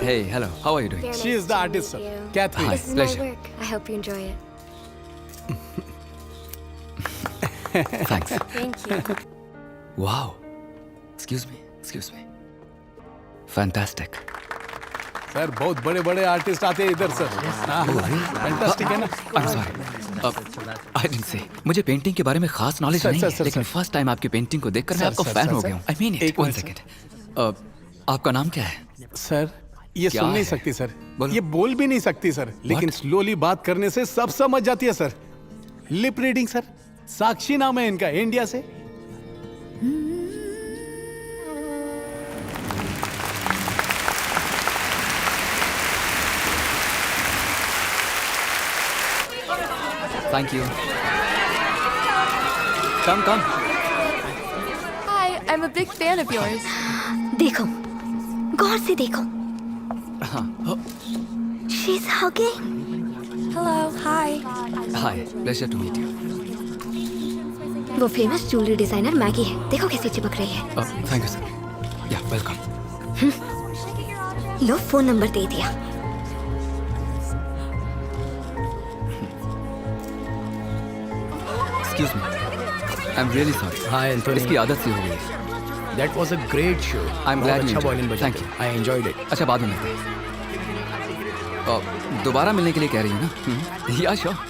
Hey, hello. How are you doing? Very She nice is the to artist, meet sir. you. Catherine. Hi. This is Pleasure. my work. I hope you enjoy it. Thanks. Thank you. Wow. Excuse me. Fantastic. Sir बहुत बड़े बड़े artist आते हैं इधर sir fantastic है ना I'm sorry. I didn't say. मुझे painting के बारे में खास नॉलेज सर, नहीं सर, है, सर, लेकिन सर। फर्स्ट टाइम आपकी पेंटिंग को देखकर मैं सर, आपका सर, फैन सर, हो सर। गया हूँ. I mean it. एक One मिनट, second. आपका नाम क्या है? सर ये क्या सुन नहीं है? सकती सर बोलो। ये बोल भी नहीं सकती सर लेकिन स्लोली बात करने से सब समझ जाती है sir lip reading sir Sakshi नाम है इनका इंडिया से Thank you. Come. Hi, I'm a big fan of yours. देखो, गौर से देखो. She's hugging. Hello, hi. Hi. Pleasure to meet you. वो फेमस ज्वेलरी डिजाइनर मैगी है. देखो कैसे चिपक रही है. Thank you, sir. Yeah, welcome. लो फोन नंबर दे दिया. Excuse me. I'm really sorry. Hi, Anthony. इसकी आदत सी हो गई है. That was a great show. I'm glad you बहुत अच्छा enjoyed violin it. बजा Thank था. you. I enjoyed it. अच्छा बाद में मिलते हैं. दोबारा मिलने के लिए कह रही है ना? या sure.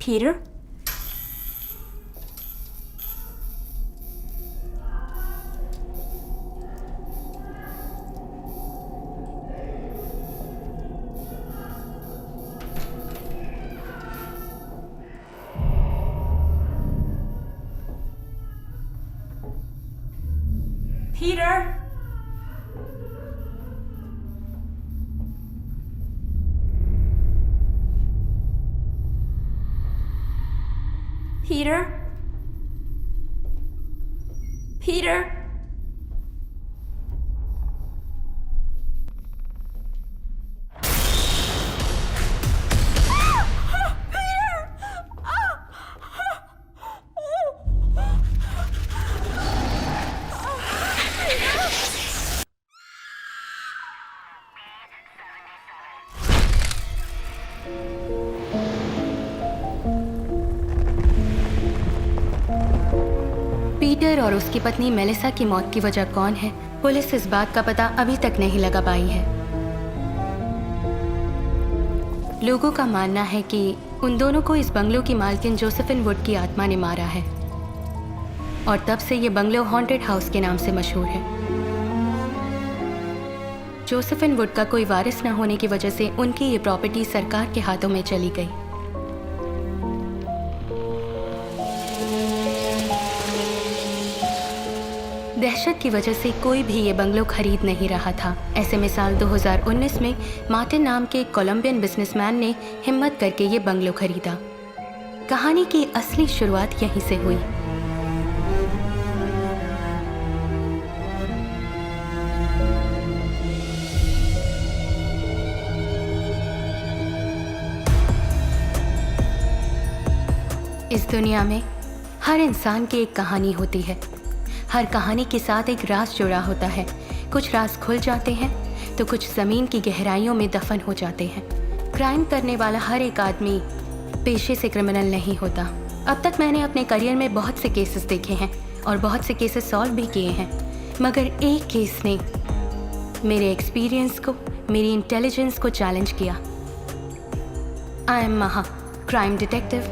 Peter? Peter? Peter? Peter? Peter और उसकी पत्नी मेलिसा की मौत की वजह कौन है, पुलिस इस बात का पता अभी तक नहीं लगा पाई है। लोगों का मानना है कि उन दोनों को इस बंगलो की मालकिन जोसेफिन वुड की आत्मा ने मारा है और तब से ये बंगलो हॉन्टेड हाउस के नाम से मशहूर है। जोसेफिन वुड का कोई वारिस न होने की वजह से उनकी ये प्रॉपर्टी सरकार के हाथों में चली गई। दहशत की वजह से कोई भी ये बंगलो खरीद नहीं रहा था। ऐसे में साल 2019 में मार्टिन नाम के एक कोलंबियन बिजनेसमैन ने हिम्मत करके ये बंगलो खरीदा। कहानी की असली शुरुआत यहीं से हुई। इस दुनिया में हर इंसान की एक कहानी होती है। हर कहानी के साथ एक राज जुड़ा होता है। कुछ राज खुल जाते हैं तो कुछ ज़मीन की गहराइयों में दफन हो जाते हैं। क्राइम करने वाला हर एक आदमी पेशे से क्रिमिनल नहीं होता। अब तक मैंने अपने करियर में बहुत से केसेस देखे हैं और बहुत से केसेस सॉल्व भी किए हैं, मगर एक केस ने मेरे एक्सपीरियंस को, मेरी इंटेलिजेंस को चैलेंज किया। आई एम महा, crime detective,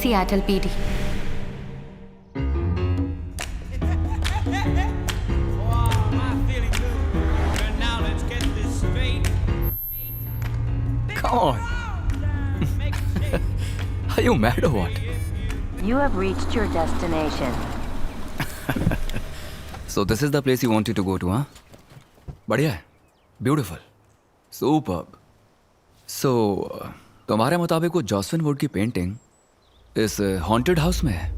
Seattle PD. Come on. Are you mad or what? You have reached your destination. So this is the place you wanted to go to, huh? बढ़िया है, beautiful, superb. So तुम्हारे मुताबिक वो Josephine would की painting इस haunted house में है?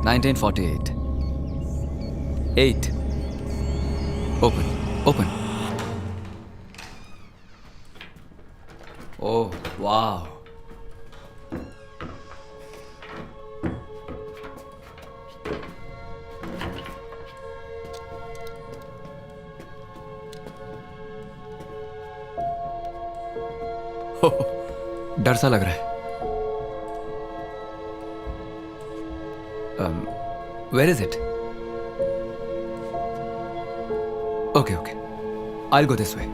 (1948) 8. Open. Oh, wow. डर सा लग रहा है। Where is it? Okay. I'll go this way.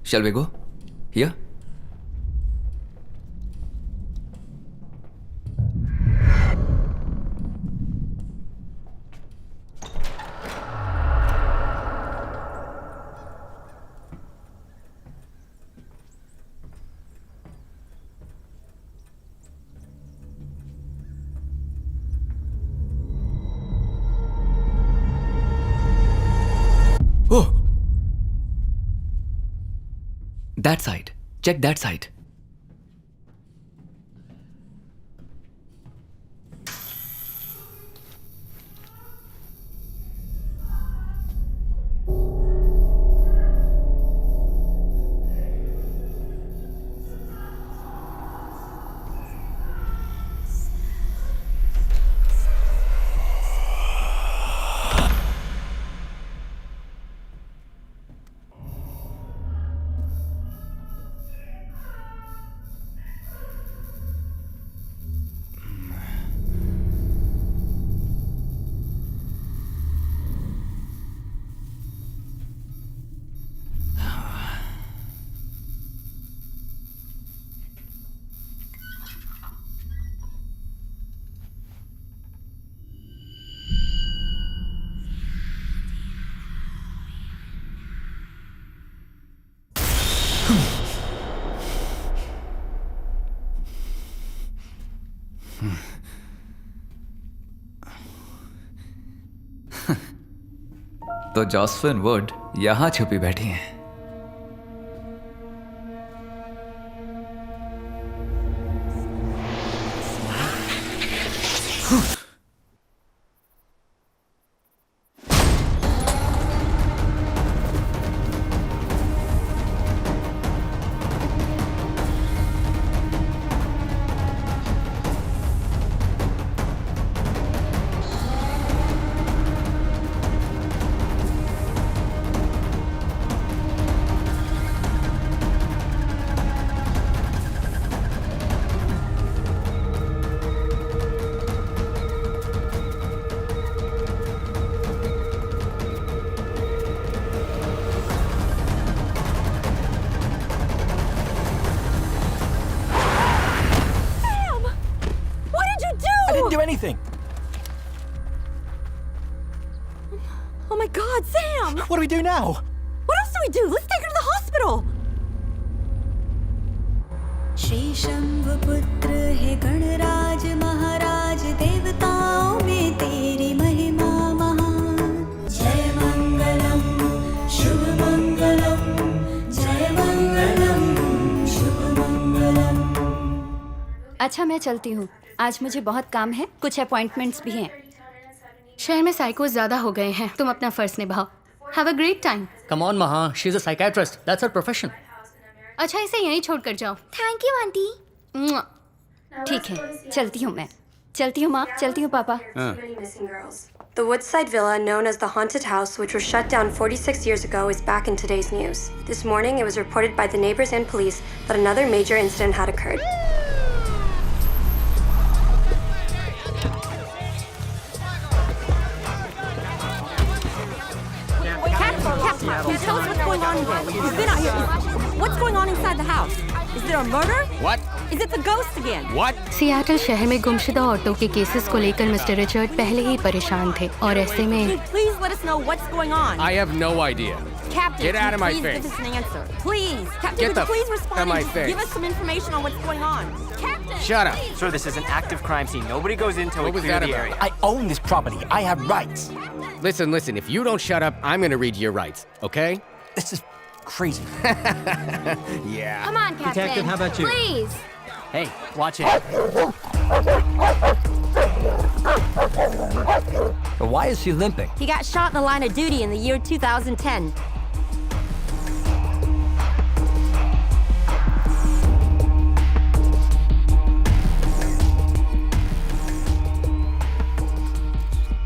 Shall we go? Here? Oh! That side. Check that side. तो जॉसफिन वुड यहाँ छुपी बैठी हैं। I didn't do anything. Oh my god, Sam! What do we do now? What else do we do? Let's take her to the hospital! Shri शंभुपुत्र हे गणराज महाराज देवताओं में तेरी महिमा महान जय मंगलम शुभ मंगलम जय मंगलम शुभ मंगलम। अच्छा मैं चलती हूँ, आज मुझे बहुत काम है, कुछ अपॉइंटमेंट्स भी हैं। शहर में साइकोस ज्यादा हो गए हैं, तुम अपना फर्ज निभाओ। Have a great time. Come on, Maha. She's a psychiatrist. That's her profession. अच्छा इसे यहीं छोड़कर जाओ। Thank you aunty. मुआ। ठीक है, चलती हूँ मैं। चलती हूँ माँ, चलती हूँ पापा। The Woodside Villa, known as the Haunted House, which was shut down 46 years ago, is back in today's news. This morning, it was reported by the neighbors and police that another major incident had occurred. Can you tell us what's going on in there? We've been out here. What's going on inside the house? Is there a murder? What? Is it the ghost again? What? Seattle शहर में गुमशुदा औरतों के cases को लेकर mister Richard पहले ही परेशान थे और ऐसे में Can you please let us know what's going on? I have no idea. Captain, Get can out you of my please face. give us an answer? Please. Captain, Get would the you please f- respond out of my and just face. give us some information on what's going on? Captain! Shut up. please. Sir, this is an active crime scene. Nobody goes in until What we was clear that the about? area. I own this property. I have rights. Listen, if you don't shut up, I'm gonna read your rights, okay? This is crazy. Yeah. Come on, Captain. Detective, how about you? Please. Hey, watch it. Why is she limping? He got shot in the line of duty in the year 2010.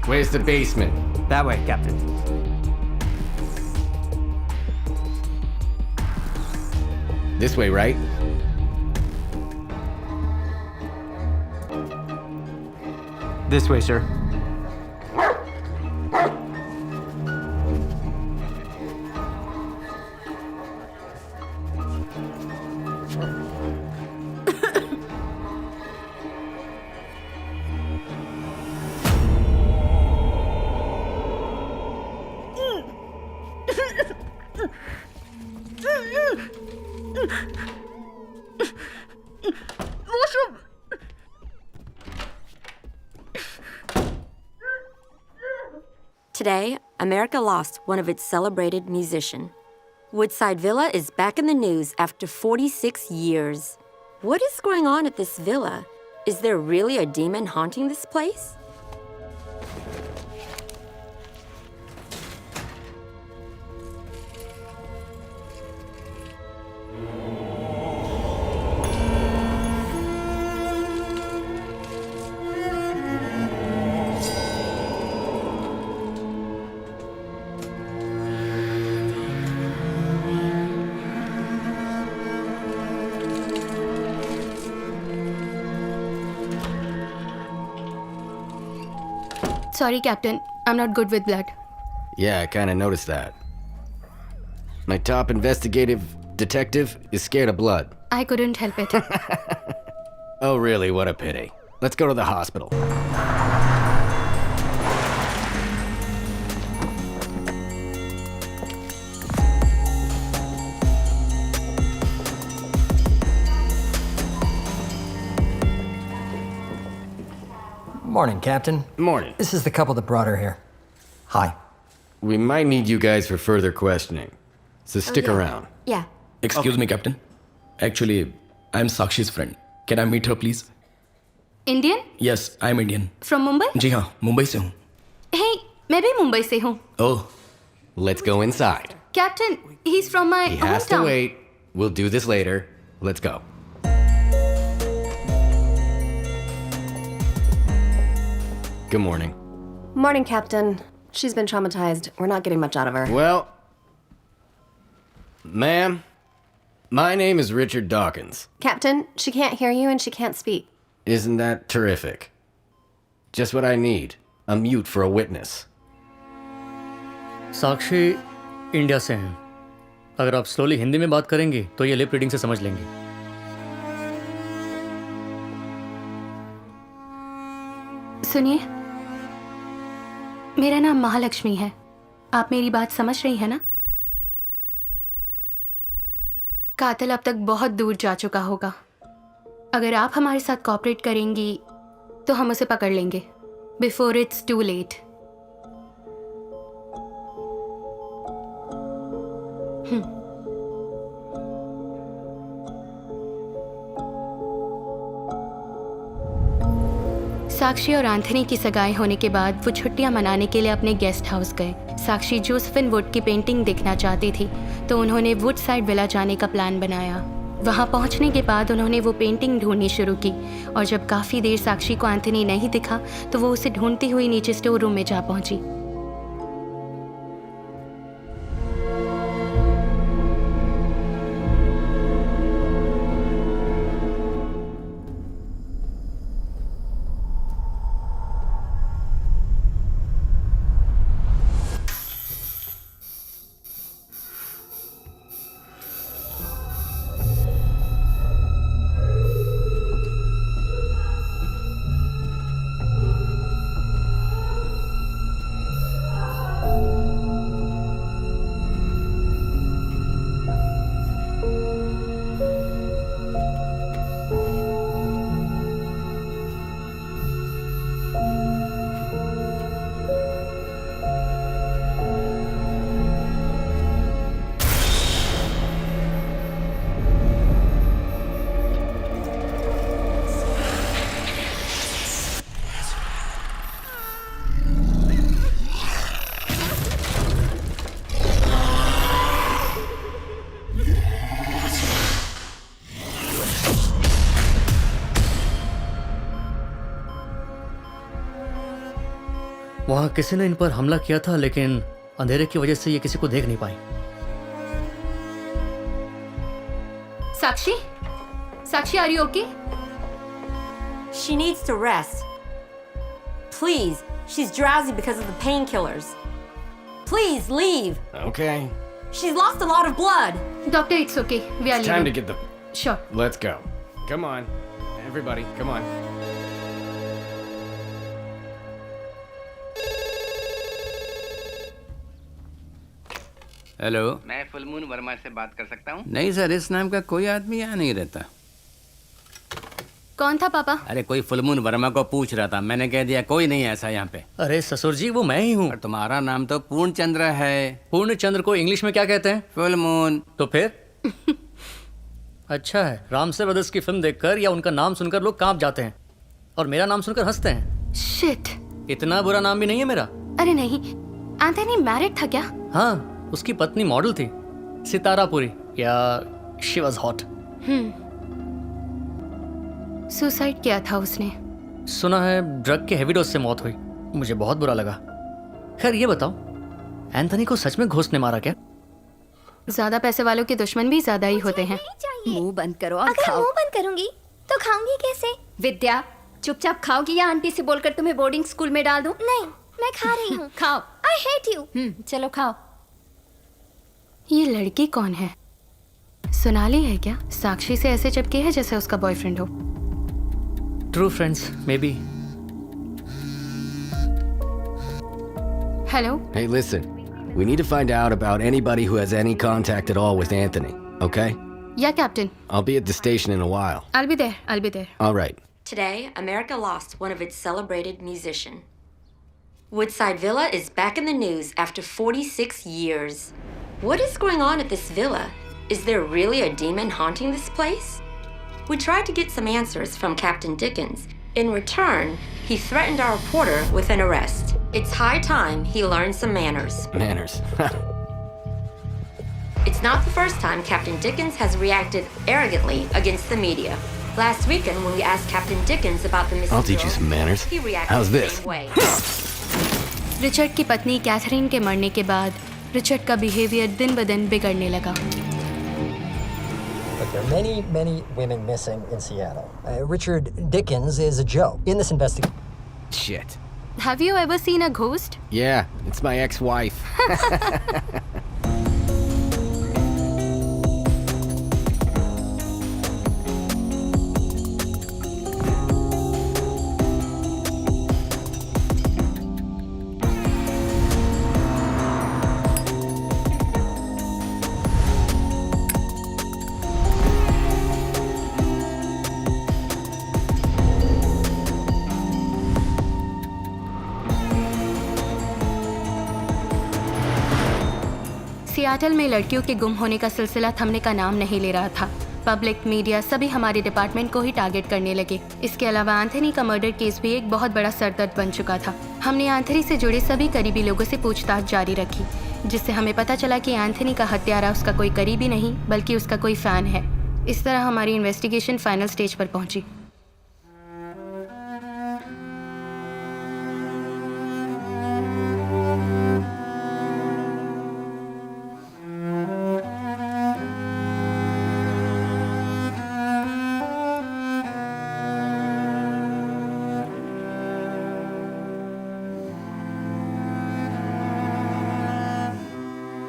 Where's the basement? That way, Captain. This way, right? This way, sir. Today, America lost one of its celebrated musicians. Woodside Villa is back in the news after 46 years. What is going on at this villa? Is there really a demon haunting this place? Sorry, Captain. I'm not good with blood. Yeah, I kind of noticed that. My top investigative detective is scared of blood. I couldn't help it. Oh, really? What a pity. Let's go to the hospital. Morning, Captain. Morning. This is the couple that brought her here. Hi. We might need you guys for further questioning. So stick around. Yeah. Excuse me, Captain. Actually, I'm Sakshi's friend. Can I meet her, please? Indian Yes, I'm Indian. From Mumbai? जी हाँ, मुंबई से हूँ. हे, मैं भी मुंबई से हूँ. Oh, Let's go inside. Captain, he is from my He has to hometown. wait. We'll do this later. Let's go. Good morning. Morning, Captain. She's been traumatized. We're not getting much out of her. Well, ma'am, my name is Richard Dawkins. Captain, she can't hear you and she can't speak. Isn't that terrific? Just what I need. A mute for a witness. Sakshi India से हैं. अगर आप slowly Hindi में बात करेंगी तो ये lip reading से समझ लेंगी. सुनिए, मेरा नाम महालक्ष्मी है. आप मेरी बात समझ रही हैं ना? कातिल अब तक बहुत दूर जा चुका होगा. अगर आप हमारे साथ कोऑपरेट करेंगी तो हम उसे पकड़ लेंगे बिफोर इट्स टू लेट. साक्षी और एंथनी की सगाई होने के बाद वो छुट्टियां मनाने के लिए अपने गेस्ट हाउस गए. साक्षी जोसेफिन वुड की पेंटिंग देखना चाहती थी तो उन्होंने वुड साइड विला जाने का प्लान बनाया. वहां पहुंचने के बाद उन्होंने वो पेंटिंग ढूंढनी शुरू की और जब काफ़ी देर साक्षी को एंथनी नहीं दिखा तो वो उसे ढूंढती हुई नीचे स्टोर रूम में जा पहुंची. वहाँ किसी ने इन पर हमला किया था लेकिन अंधेरे की वजह से ये किसी को देख नहीं पाई. Sakshi, Sakshi, are you okay? She needs to rest. Please, she's drowsy because of the painkillers. Please leave. Okay. She's lost a lot of blood. Doctor, it's okay. We are It's time to leaving. get the. Sure. Let's go. Come on. Everybody, come on. Hello, मैं full moon Verma से बात कर सकता हूँ? नहीं sir, इस नाम का कोई आदमी यहाँ नहीं रहता. कौन था पापा? अरे कोई फुलमून वर्मा को पूछ रहा था, मैंने कह दिया कोई नहीं है ऐसा यहाँ पे. अरे ससुर जी, वो मैं ही हूँ. और तुम्हारा नाम तो पूर्णचंद्र है. पूर्णचंद्र को इंग्लिश में क्या कहते हैं? फुलमून. तो फिर अच्छा है, रामसे ब्रदर्स की फिल्म देखकर या उनका नाम सुनकर लोग कांप जाते हैं और मेरा नाम सुनकर हंसते हैं. शिट. इतना बुरा नाम भी नहीं है मेरा. अरे नहीं, एंथनी मैरिड था क्या? हाँ, उसकी पत्नी मॉडल थी, सितारापुरी, या शी वाज हॉट. सुसाइड किया था उसने. सुना है ड्रग के हेवी डोज से मौत हुई. मुझे बहुत बुरा लगा. खैर ये बताओ, एंथनी को सच में घोस्ट ने मारा क्या? ज्यादा पैसे वालों के दुश्मन भी ज्यादा ही होते हैं. मुंह बंद करो और खाओ. मुंह बंद करूंगी तो खाऊंगी कैसे? विद्या, चुपचाप खाओगी या आंटी से बोलकर तुम्हें बोर्डिंग स्कूल में डाल दूं? नहीं, मैं खा रही हूँ. खाओ. I hate you. चलो खाओ. ये लड़की कौन है? सोनाली है क्या? साक्षी से ऐसे चिपकी है जैसे उसका बॉयफ्रेंड हो. True friends may be. Hello. Hey, listen. We need to find out about anybody who has any contact at all with Anthony, okay? Yeah, Captain. I'll be at the station in a while. I'll be there. I'll be there. All right. Today, America lost one of its celebrated musicians. Woodside Villa is back in the news after 46 years. What is going on at this villa? Is there really a demon haunting this place? We tried to get some answers from Captain Dickens. In return, he threatened our reporter with an arrest. It's high time he learned some manners. Manners. It's not the first time Captain Dickens has reacted arrogantly against the media. Last weekend, when we asked Captain Dickens about the missing I'll teach you girl, some manners. he reacted How's the this? same way. Richard की पत्नी Catherine के मरने के बाद Richard का behaviour दिन ब दिन बिगड़ने लगा। But there are many, many women missing in Seattle. Richard Dickens is a joke in this investigation. Shit. Have you ever seen a ghost? Yeah, it's my ex-wife. Seattle में लड़कियों के गुम होने का सिलसिला थमने का नाम नहीं ले रहा था। पब्लिक, मीडिया सभी हमारे डिपार्टमेंट को ही टारगेट करने लगे। इसके अलावा एंथनी का मर्डर केस भी एक बहुत बड़ा सरदर्द बन चुका था। हमने एंथनी से जुड़े सभी करीबी लोगों से पूछताछ जारी रखी, जिससे हमें पता चला कि एंथनी का हत्यारा उसका कोई करीबी नहीं बल्कि उसका कोई फ़ैन है। इस तरह हमारी इन्वेस्टिगेशन फाइनल स्टेज पर पहुंची।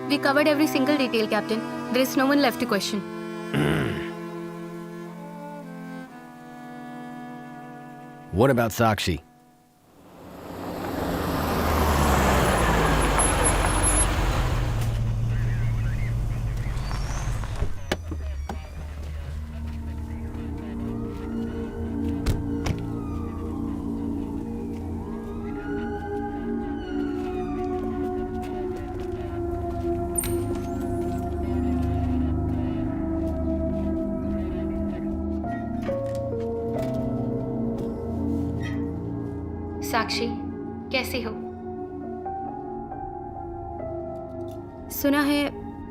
We covered every single detail, Captain. There is no one left to question. What about Sakshi? साक्षी, कैसी हो? सुना है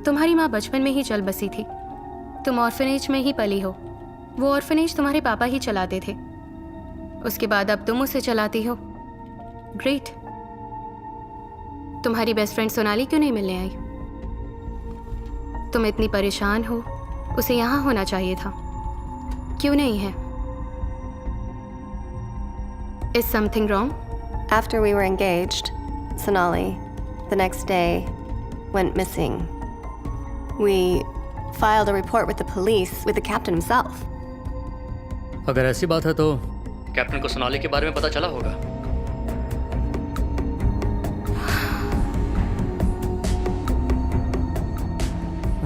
तुम्हारी माँ बचपन में ही चल बसी थी। तुम ऑर्फनेज में ही पली हो। वो ऑर्फनेज तुम्हारे पापा ही चलाते थे। उसके बाद अब तुम उसे चलाती हो। ग्रेट। तुम्हारी बेस्ट फ्रेंड सोनाली क्यों नहीं मिलने आई? तुम इतनी परेशान हो, उसे यहाँ होना चाहिए था। क्यों नहीं है? Is something wrong? After we were engaged, Sonali, the next day, went missing. We filed a report with the police, with the captain himself. अगर ऐसी बात है तो कैप्टन को सोनाली के बारे में पता चला होगा।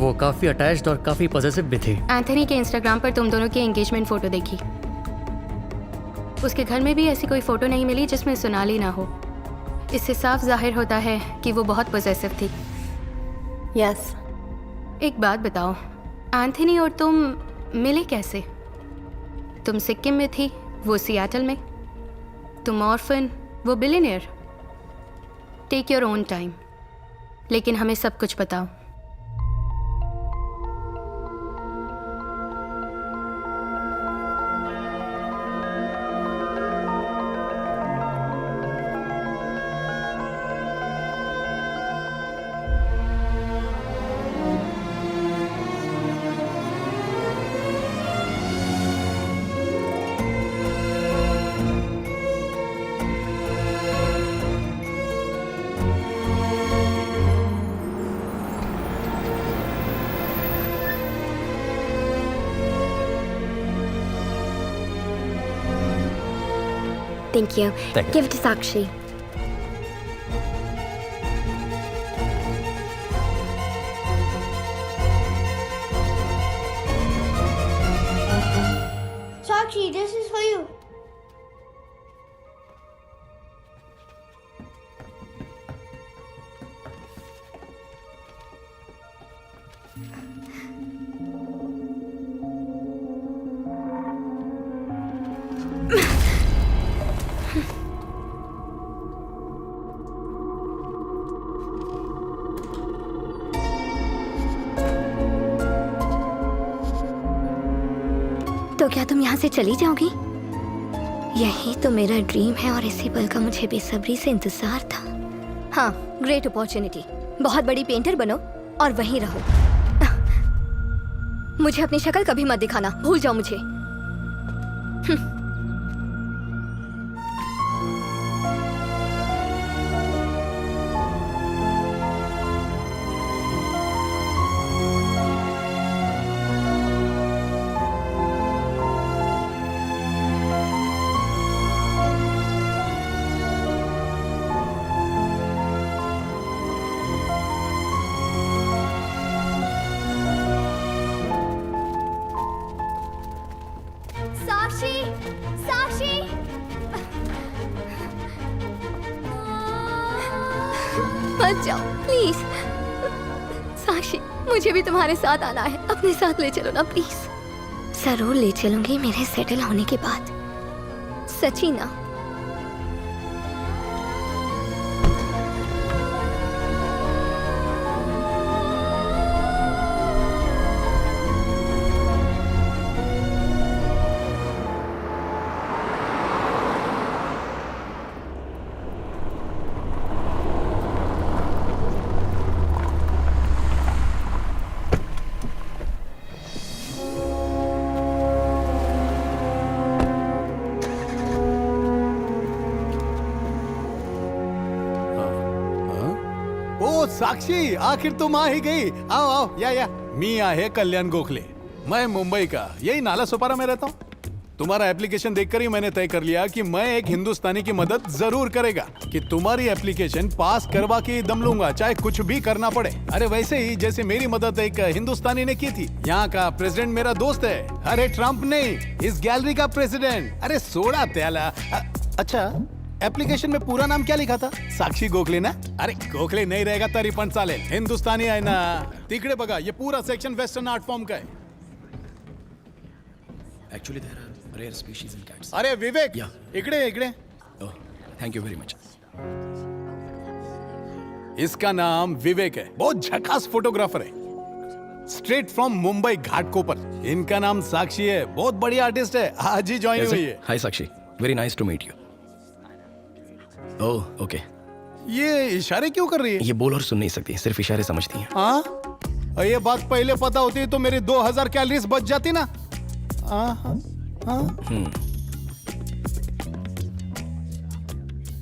वो काफी अटैच्ड और काफी पॉजिटिव भी थी। एंथनी के इंस्टाग्राम पर तुम दोनों की एंगेजमेंट फोटो देखी। उसके घर में भी ऐसी कोई फोटो नहीं मिली जिसमें सोनाली ना हो। इससे साफ जाहिर होता है कि वो बहुत पॉसेसिव थी। Yes. एक बात बताओ, एंथनी और तुम मिले कैसे? तुम सिक्किम में थी, वो सियाटल में। तुम ऑर्फन, वो billionaire. Take your own time, लेकिन हमें सब कुछ बताओ। Thank you. Thank you. Give it to Sakshi. Sakshi, this is for you. तो क्या तुम यहाँ से चली जाओगी? यही तो मेरा ड्रीम है और इसी पल का मुझे बेसब्री से इंतजार था। हाँ, ग्रेट अपॉर्चुनिटी। बहुत बड़ी पेंटर बनो और वहीं रहो। मुझे अपनी शक्ल कभी मत दिखाना, भूल जाओ मुझे। साक्षी, साक्षी, मत जाओ प्लीज। साक्षी, मुझे भी तुम्हारे साथ आना है। अपने साथ ले चलो ना प्लीज। जरूर ले चलूंगी मेरे सेटल होने के बाद। सची ना? ओ साक्षी, आखिर तुम आ ही गई। आओ आओ, या मी आहे कल्याण गोखले। मैं मुंबई का, यही नाला सोपारा में रहता हूँ। तुम्हारा एप्लीकेशन देखकर ही मैंने तय कर लिया कि मैं एक हिंदुस्तानी की मदद जरूर करेगा कि तुम्हारी एप्लीकेशन पास करवा के दम लूंगा, चाहे कुछ भी करना पड़े। अरे वैसे ही जैसे मेरी मदद एक हिंदुस्तानी ने की थी। यहाँ का प्रेसिडेंट मेरा दोस्त है। अरे ट्रम्प नहीं, इस गैलरी का प्रेसिडेंट। अरे सोडा त्याला। अच्छा, एप्लीकेशन में पूरा नाम क्या लिखा था? साक्षी गोखले ना? अरे गोखले नहीं रहेगा तरी पण चालेल, हिंदुस्तानी आहे ना। तिकडे बघा, ये पूरा सेक्शन वेस्टर्न आर्ट फॉर्म का है। Actually, there are rare species in cats. अरे विवेक, इकडे इकडे। Oh, thank you very much. इसका नाम विवेक है, बहुत झकास फोटोग्राफर है, स्ट्रेट फ्रॉम मुंबई घाटकोपर। इनका नाम साक्षी है, बहुत बढ़िया आर्टिस्ट है, आज ही ज्वाइन हुई है। Hi Sakshi, very nice to meet you. Oh, okay. ये इशारे क्यों कर रही है? ये बोल और सुन नहीं सकती, सिर्फ इशारे समझती है। हाँ, ये बात पहले पता होती तो मेरी 2000 कैलोरीज बच जाती ना।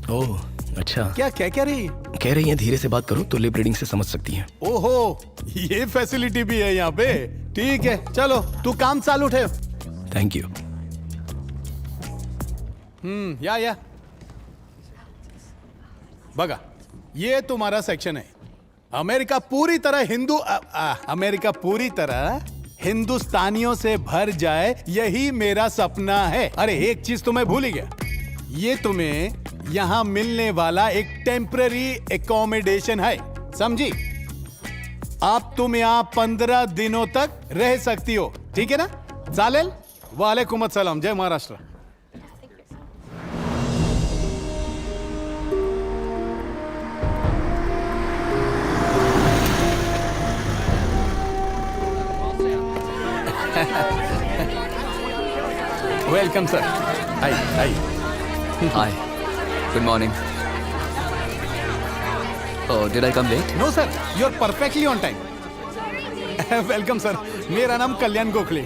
ओह, अच्छा। क्या क्या कह रही? कह रही है धीरे से बात करो तो लिप रीडिंग से समझ सकती है। ओहो, ये फैसिलिटी भी है यहाँ पे। ठीक है, चलो तू काम चालू ठेव। Thank you. या बघा, ये तुम्हारा सेक्शन है। अमेरिका पूरी तरह हिंदुस्तानियों से भर जाए, यही मेरा सपना है। अरे एक चीज तो मैं भूल ही गया, ये तुम्हें यहाँ मिलने वाला एक टेम्पररी एकोमोडेशन है, समझी? अब तुम यहाँ 15 दिनों तक रह सकती हो, ठीक है ना? चालेल? वालेकुम अस्सलाम, जय Maharashtra. Welcome sir. Hi hi hi, good morning. Did I come late? No sir, you are perfectly on time. Welcome sir, मेरा नाम कल्याण गोखले,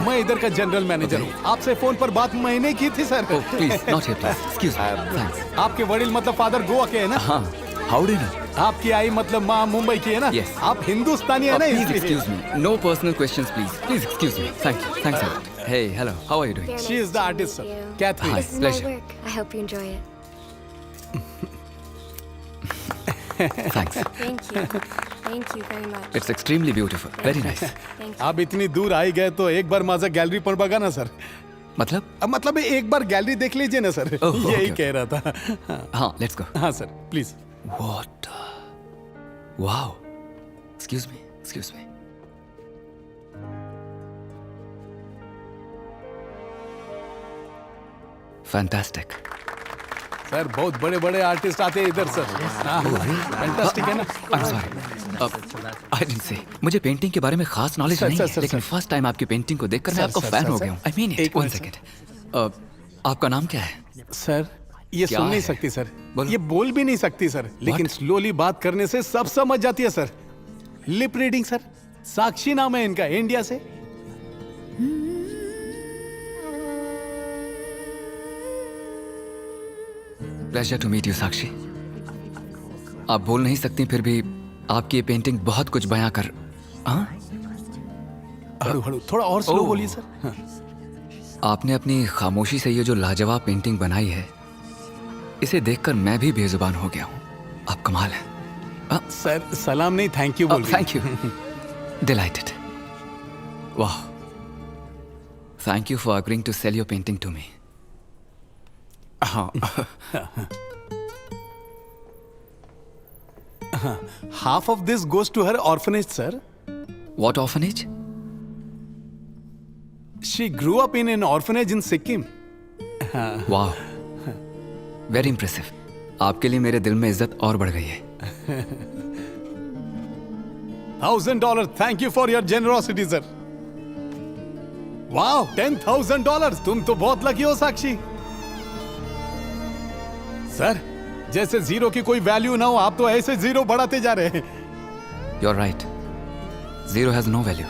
मैं इधर का जनरल मैनेजर हूँ। आपसे फोन पर बात मैंने की थी sir. Please not here, please excuse me, thanks. आपके वडील मतलब फादर गोवा के है ना? हाँ, हाउ डू यू नो? आपकी आई मतलब माँ मुंबई की है ना? Yes. आप हिंदुस्तानी है ना? Please excuse me. No personal questions, please. Please excuse me. Thank you. Thanks a lot. Hey, hello. How are you doing? She is the artist, sir. Catherine. Hi, This is pleasure. my work. I hope you enjoy it. Thanks. Thank you. Thank you very much. It's extremely beautiful. Very nice. Thank you. आप इतनी दूर आई गए तो एक बार माझा gallery पर बघा ना सर। मतलब एक बार गैलरी देख लीजिए ना सर। यही कह रहा था। हाँ, let's go. हाँ sir, please. What? Wow. Excuse me. Excuse me. Fantastic. Sir बहुत बड़े बड़े आर्टिस्ट आते हैं इधर सर। फैंटास्टिक है ना। I'm sorry. I didn't say. मुझे पेंटिंग के बारे में खास नॉलेज सर, नहीं सर, है, सर, लेकिन सर। फर्स्ट टाइम आपकी पेंटिंग को देखकर मैं सर, आपका सर, फैन सर, हो सर। गया हूँ। I mean it. एक One मिनट, second. आपका नाम क्या है? सर ये क्या सुन नहीं है? सकती सर, बोलो। ये बोल भी नहीं सकती सर, लेकिन स्लोली बात करने से सब समझ जाती है sir. Lip reading sir. Sakshi नाम है इनका, इंडिया से। Pleasure to meet you Sakshi. आप बोल नहीं सकती, फिर भी आपकी ये पेंटिंग बहुत कुछ बयां कर। हाँ? हड़ू हड़ू थोड़ा और स्लो बोलिए सर। हाँ। आपने अपनी खामोशी से ये जो लाजवाब पेंटिंग बनाई है, इसे देखकर मैं भी बेजुबान हो गया हूँ। आप कमाल है। सर सलाम नहीं, थैंक यू बोल रही थैंक यू। डिलाइटेड। वाह। Thank you for agreeing to sell your painting to me. हाँ। Half of this goes to her orphanage, sir. What orphanage? She grew up in an orphanage in Sikkim. Wow. Very impressive. आपके लिए मेरे दिल में इज्जत और बढ़ गई है। $1,000. Thank you for your generosity, sir. Wow, $10,000. तुम तो बहुत लकी हो साक्षी। सर जैसे जीरो की कोई वैल्यू ना हो, आप तो ऐसे जीरो बढ़ाते जा रहे हैं। You're right. Zero has no value.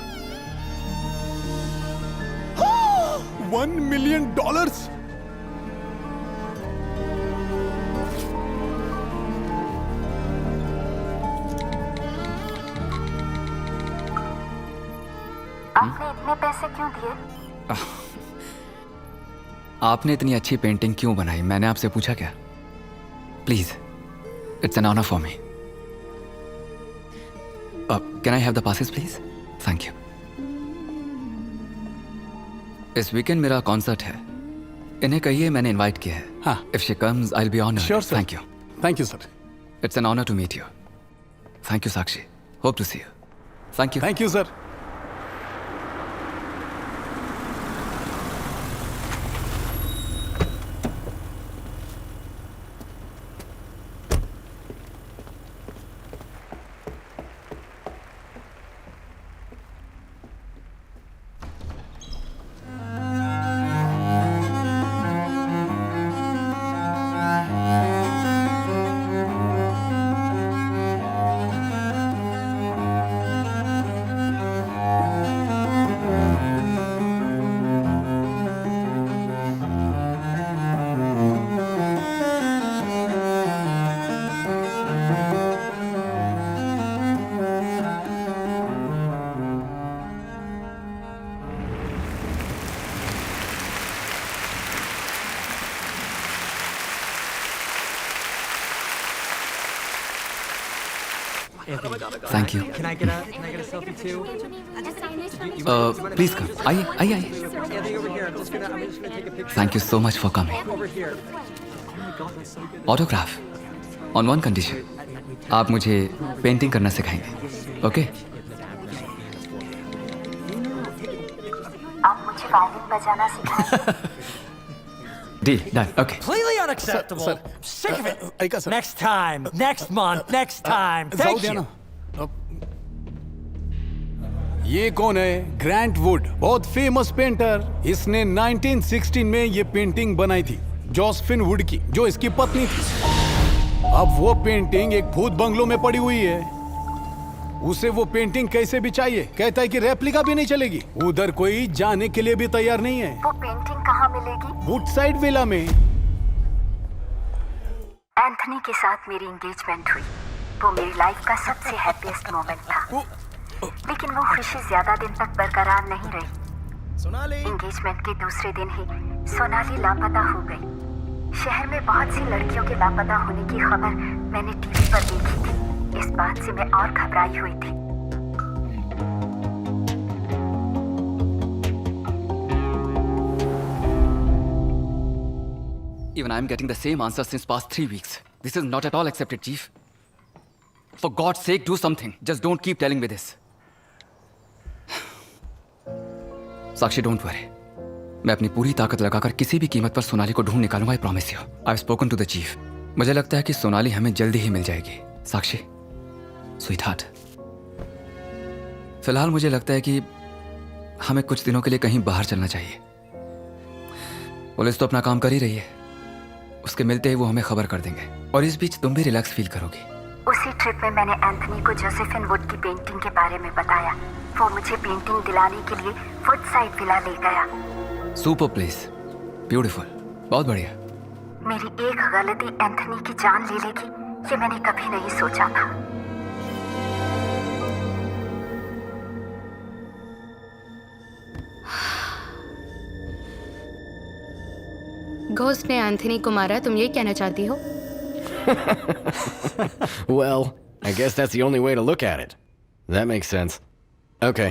$1 million. आपने इतने पैसे क्यों दिए? आपने इतनी अच्छी पेंटिंग क्यों बनाई, मैंने आपसे पूछा क्या? Please, it's an honour for me. Can I have the passes please? Thank you. इस वीकेंड मेरा कॉन्सर्ट है, इन्हें कहिए मैंने इनवाइट किया है। हाँ। If she comes I will be honoured. Sure, sir. Thank you. Thank you, sir. It's an honour to meet you. Thank you Sakshi. Hope to see you. Thank you. Thank you, sir. Thank you. Can I get a selfie too? Please come. आइए आइए आइए। Anthony, over here. I'm just gonna take a picture. Thank you so much for coming. Over here. Autograph on one condition, आप मुझे painting करना सिखाएंगे। Okay? आप मुझे violin बजाना सिखाएं। Deal done. Okay. Completely unacceptable. Sick of it. ऐका sir. Next time. Next month. Next time. जाओ Thank दिया you. ना। ये कौन है? ग्रैंट वुड, बहुत फेमस पेंटर। इसने 1916 में ये पेंटिंग बनाई थी, जोसेफिन वुड की, जो इसकी पत्नी थी। अब वो पेंटिंग एक भूत बंगलों में पड़ी हुई है। उसे वो पेंटिंग कैसे भी चाहिए, कहता है कि रेप्लिका भी नहीं चलेगी। उधर कोई जाने के लिए भी तैयार नहीं है। वो पेंटिंग कहाँ मिलेगी? वुडसाइड विला में। एंथनी के साथ मेरी एंगेजमेंट हुई। वो मेरी लाइफ का सबसे हैप्पीएस्ट मोमेंट था। लेकिन वो खुशी ज्यादा दिन तक बरकरार नहीं रही। एंगेजमेंट के दूसरे दिन ही सोनाली लापता हो गई। शहर में बहुत सी लड़कियों के लापता होने की खबर मैंने टीवी पर देखी थी। इस बात से मैं और घबराई हुई थी। Even I'm getting the same answer since past 3 weeks. This is not at all accepted, Chief. For God's sake, do something. Just don't keep telling me this. Sakshi, don't worry. मैं अपनी पूरी ताकत लगाकर किसी भी कीमत पर सोनाली को ढूंढ निकालूंगा, I promise you. I have spoken to the chief. मुझे लगता है कि सोनाली हमें जल्दी ही मिल जाएगी। साक्षी, स्वीटहार्ट, फिलहाल मुझे लगता है कि हमें कुछ दिनों के लिए कहीं बाहर चलना चाहिए। पुलिस तो अपना काम कर ही रही है, उसके मिलते ही वो हमें खबर कर देंगे, और इस बीच तुम भी रिलैक्स फील करोगी। उसी ट्रिप में मैंने एंथनी को जोसेफिन वुड की पेंटिंग के बारे में बताया। वो मुझे पेंटिंग दिलाने के लिए वुडसाइड विला ले गया। सुपर प्लेस, ब्यूटीफुल, बहुत बढ़िया। मेरी एक गलती एंथनी की जान ले लेगी, ये मैंने कभी नहीं सोचा था। घोस्ट ने एंथनी को मारा, तुम ये कहना चाहती हो? Well, I guess that's the only way to look at it. That makes sense. Okay,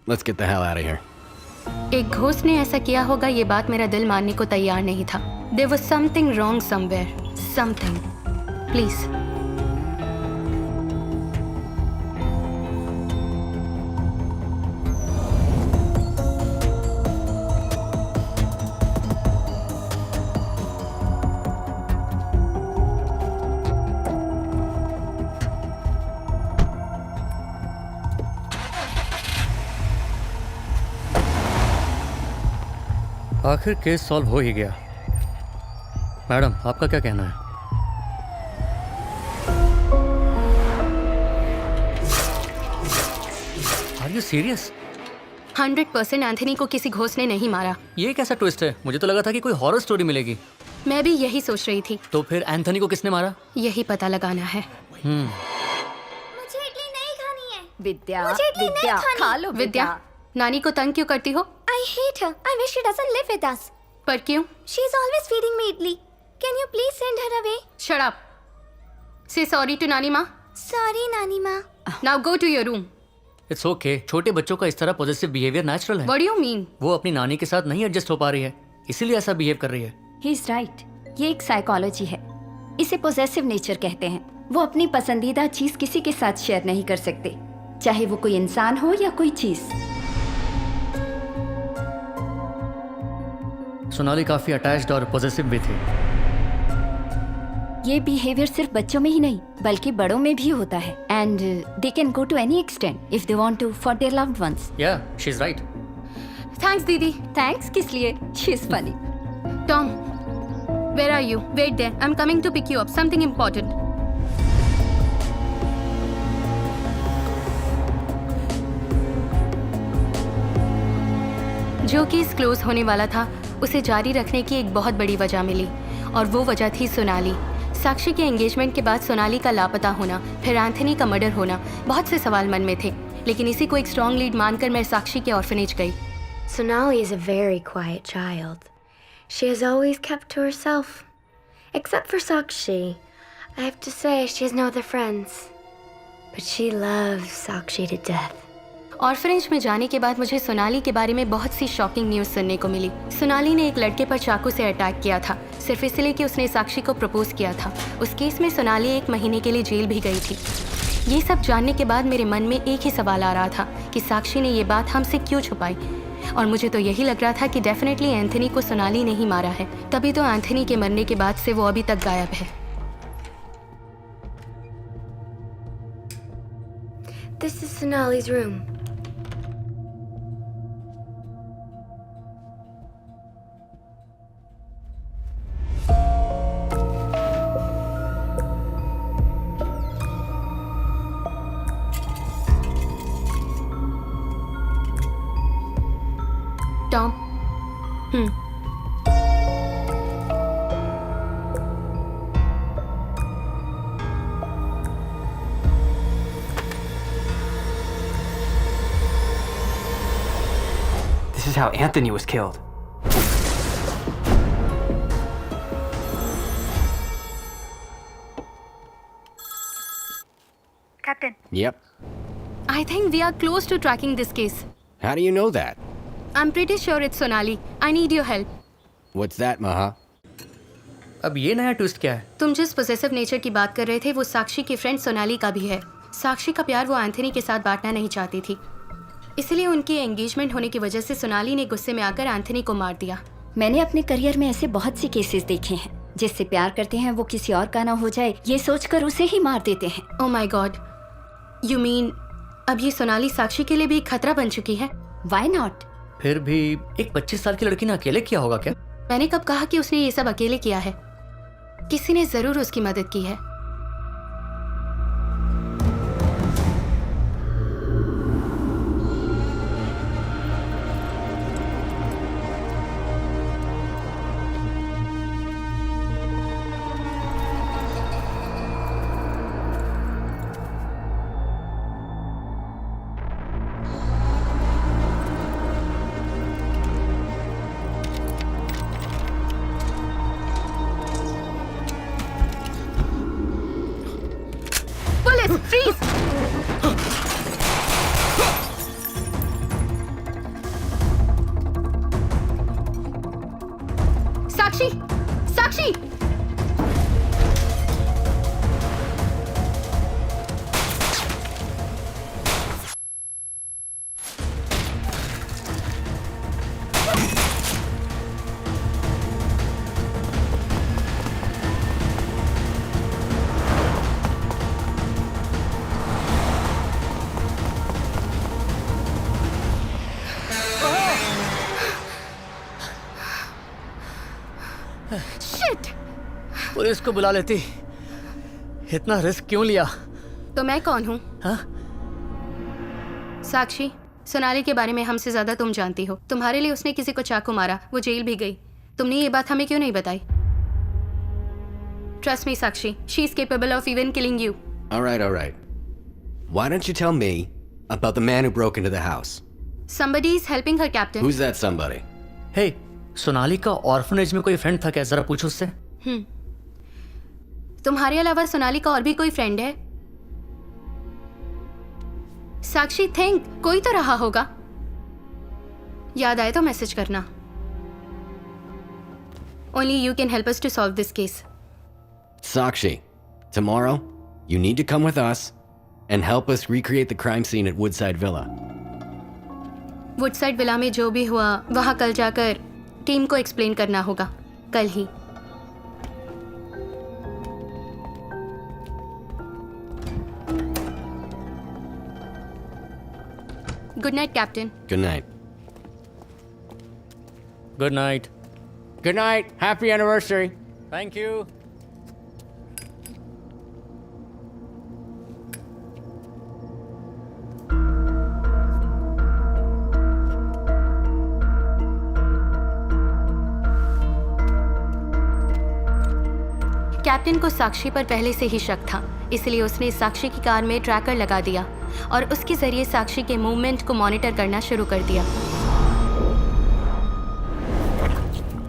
let's get the hell out of here. एक घोस्ट ने ऐसा किया होगा, ये बात मेरा दिल मानने को तैयार नहीं था। There was something wrong somewhere. Something. Please. आखिर केस सॉल्व हो ही गया। मैडम, आपका क्या कहना है? Are you serious? 100% एंथनी को किसी घोस्ट ने नहीं मारा। ये कैसा ट्विस्ट है? मुझे तो लगा था कि कोई हॉरर स्टोरी मिलेगी। मैं भी यही सोच रही थी। तो फिर एंथनी को किसने मारा? यही पता लगाना है। मुझे इडली नहीं खानी है। विद्या, मुझे इडली नहीं विद्या, खानी। खा लो विद्या, नानी को तंग क्यों करती हो? I hate her. I wish she doesn't live with us. पर क्यों? She is always feeding me idli. Can you please send her away? Shut up. Say sorry to नानी माँ. Sorry, नानी माँ. Now go to your room. It's okay. छोटे बच्चों का इस तरह पॉजिटिव बिहेवियर नेचुरल है। What do you mean? वो अपनी नानी के साथ नहीं एडजस्ट हो पा रही है, इसीलिए ऐसा बिहेव कर रही है। He is right. ये एक साइकोलॉजी है, इसे पोजेसिव नेचर कहते हैं। वो अपनी पसंदीदा चीज किसी के साथ शेयर नहीं कर सकते, चाहे वो कोई इंसान हो या कोई चीज। सोनाली काफी अटैच्ड और पॉजिटिव भी थी। ये बिहेवियर सिर्फ बच्चों में ही नहीं बल्कि बड़ों में भी होता है, and they can go to any extent if they want to for their loved ones. Yeah, she is right. Thanks दीदी। थैंक्स किस लिए? She is funny. Tom, where are you? Wait there. I'm coming to pick you up. Something important. जो case close होने वाला था, उसे जारी रखने की एक बहुत बड़ी वजह मिली, और वो वजह थी सोनाली। साक्षी के एंगेजमेंट के बाद सोनाली का लापता होना, फिर एंथनी का मर्डर होना, बहुत से सवाल मन में थे, लेकिन इसी को एक स्ट्रॉन्ग लीड मानकर मैं साक्षी के ऑर्फनेज गई। Sonali is a very quiet child. She has always kept to herself. Except for Sakshi. I have to say, she has no other friends. But she loves Sakshi to death. Orphanage में जाने के बाद मुझे सोनाली के बारे में बहुत सी shocking news सुनने को मिली। सोनाली ने एक लड़के पर चाकू से अटैक किया था, सिर्फ इसलिए कि उसने साक्षी को प्रपोज किया था। उस केस में सोनाली 1 महीने के लिए जेल भी गई थी। ये सब जानने के बाद मेरे मन में एक ही सवाल आ रहा था कि साक्षी ने ये बात हमसे क्यों छुपाई, और मुझे तो यही लग रहा था कि डेफिनेटली एंथनी को सोनाली ने ही मारा है। तभी तो एंथनी के मरने के बाद से वो अभी तक गायब है। This is Sonali's room. Tom, This is how Anthony was killed. Captain. Yep. I think we are close to tracking this case. How do you know that? I'm pretty sure it's Sonali. I need your help. What's that, Maha? अब ये नया twist क्या है? तुम जिस possessive nature की बात कर रहे थे, वो साक्षी की फ्रेंड सोनाली का भी है। साक्षी का प्यार वो एंथनी के साथ बांटना नहीं चाहती थी, इसलिए उनकी एंगेजमेंट होने की वजह से सोनाली ने गुस्से में आकर एंथनी को मार दिया। मैंने अपने करियर में ऐसे बहुत से केसेस देखे हैं, जिससे प्यार करते हैं वो किसी और का ना हो जाए ये सोचकर उसे ही मार देते हैं। Oh my God, you mean अब ये सोनाली साक्षी के लिए भी एक खतरा बन चुकी है? Why not? फिर भी एक 25 साल की लड़की ने अकेले किया होगा क्या? मैंने कब कहा कि उसने ये सब अकेले किया है? किसी ने जरूर उसकी मदद की है। साक्षी, साक्षी! पुलिस को बुला लेती, इतना रिस्क क्यों लिया? तो मैं कौन हूँ? हाँ? साक्षी, सोनाली के बारे में हमसे ज्यादा तुम जानती हो। तुम्हारे लिए उसने किसी को चाकू मारा, वो जेल भी गई। तुमने ये बात हमें क्यों नहीं बताई? Trust me Sakshi, she is capable of even killing you. All right. Why don't you tell me about the man who broke into the house? Somebody is helping her, Captain. Who's that somebody? Hey, Sonali का orphanage में कोई friend था क्या? जरा पूछो उससे। तुम्हारे अलावा सोनाली का और भी कोई फ्रेंड है? साक्षी, थिंक, कोई तो रहा होगा। याद आए तो मैसेज करना। Only you can help us to solve this case. Sakshi, tomorrow, you need to come with us and help us recreate the crime scene at Woodside Villa. Woodside villa में जो भी हुआ वहां कल जाकर टीम को explain करना होगा, कल ही। Good night captain. Good night. Good night. Good night. Happy anniversary. Thank you. Captain को साक्षी पर पहले से ही शक था, इसलिए उसने साक्षी की कार में ट्रैकर लगा दिया और उसके जरिए साक्षी के मूवमेंट को मॉनिटर करना शुरू कर दिया।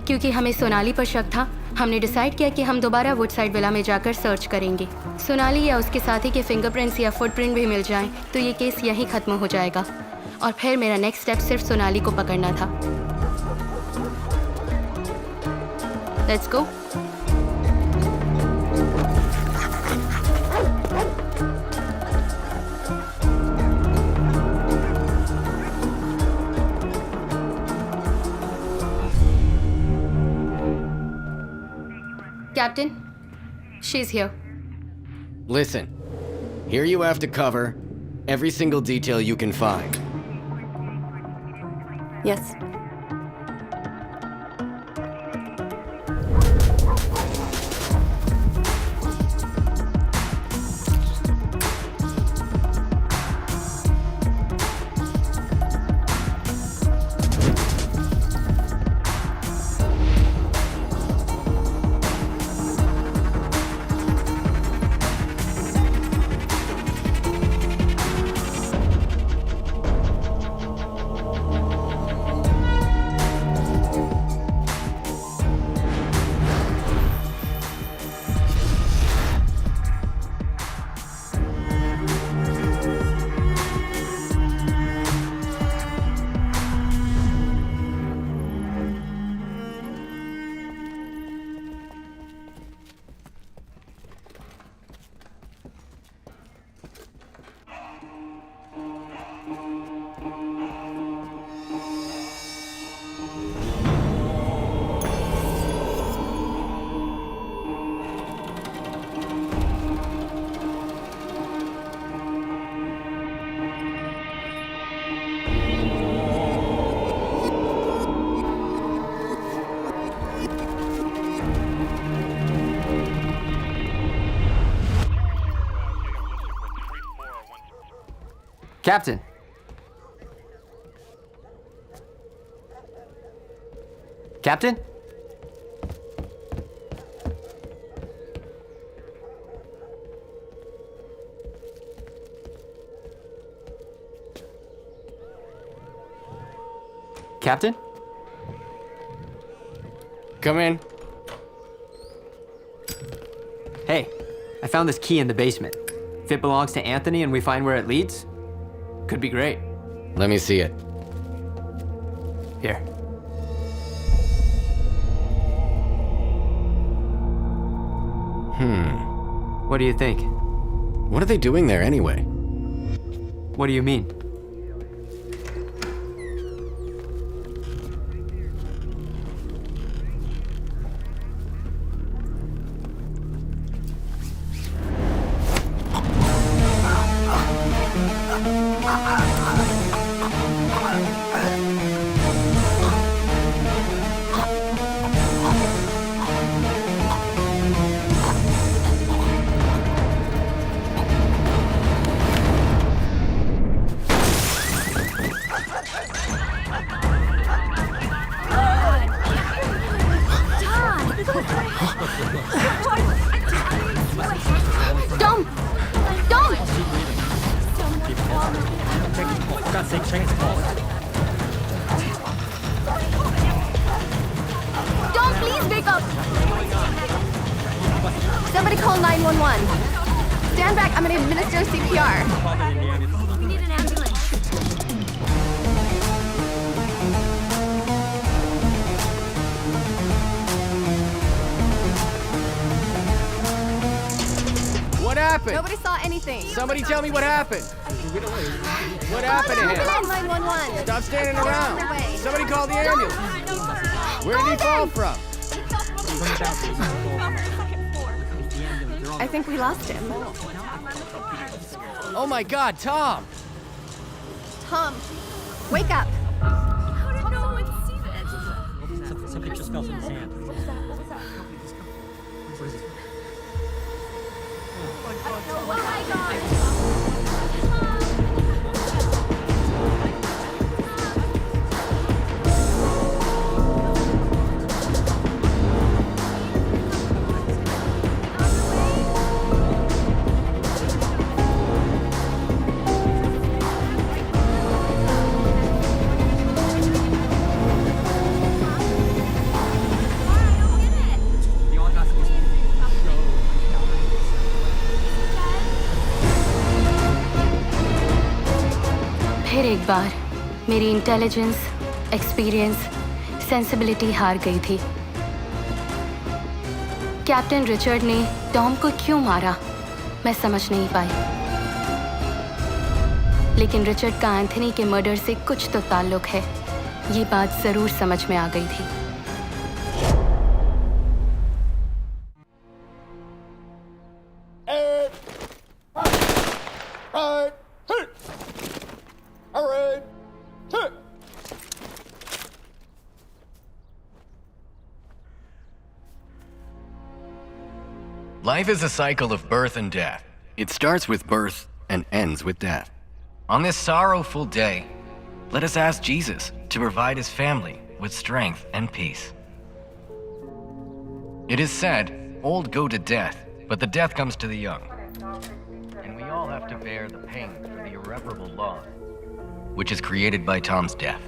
क्योंकि हमें सोनाली पर शक था, हमने डिसाइड किया कि हम दोबारा वुडसाइड विला में जाकर सर्च करेंगे। सोनाली या उसके साथी के फिंगरप्रिंट्स या फुटप्रिंट भी मिल जाएं, तो ये केस यहीं खत्म हो जाएगा। और फिर मेरा नेक्स्ट स्टेप सिर्फ सोनाली को पकड़ना था। Let's go. Captain, she's here. Listen, here you have to cover every single detail you can find. Yes. Captain. Captain? Captain? Come in. Hey, I found this key in the basement. If it belongs to Anthony and we find where it leads, could be great. Let me see it. Here. What do you think? What are they doing there anyway? What do you mean? Tom! Tom! Tom, please wake up! Somebody call 911. Stand back, I'm gonna administer CPR. We need an ambulance. What happened? Nobody saw anything. Somebody tell me what happened. What happened to him? Call 911. Stop standing around. Somebody call the ambulance. Where did he fall from? I think we lost him. Oh my God, Tom! Tom, wake up. How did no one see this? Something just fell from his hand. फिर एक बार मेरी intelligence, experience, sensibility हार गई थी। Captain Richard ने Tom को क्यों मारा, मैं समझ नहीं पाई। लेकिन रिचर्ड का एंथनी के मर्डर से कुछ तो ताल्लुक है, ये बात जरूर समझ में आ गई थी। Life is a cycle of birth and death. It starts with birth and ends with death. On this sorrowful day, let us ask Jesus to provide his family with strength and peace. It is said, old go to death, but the death comes to the young. And we all have to bear the pain for the irreparable loss, which is created by Tom's death.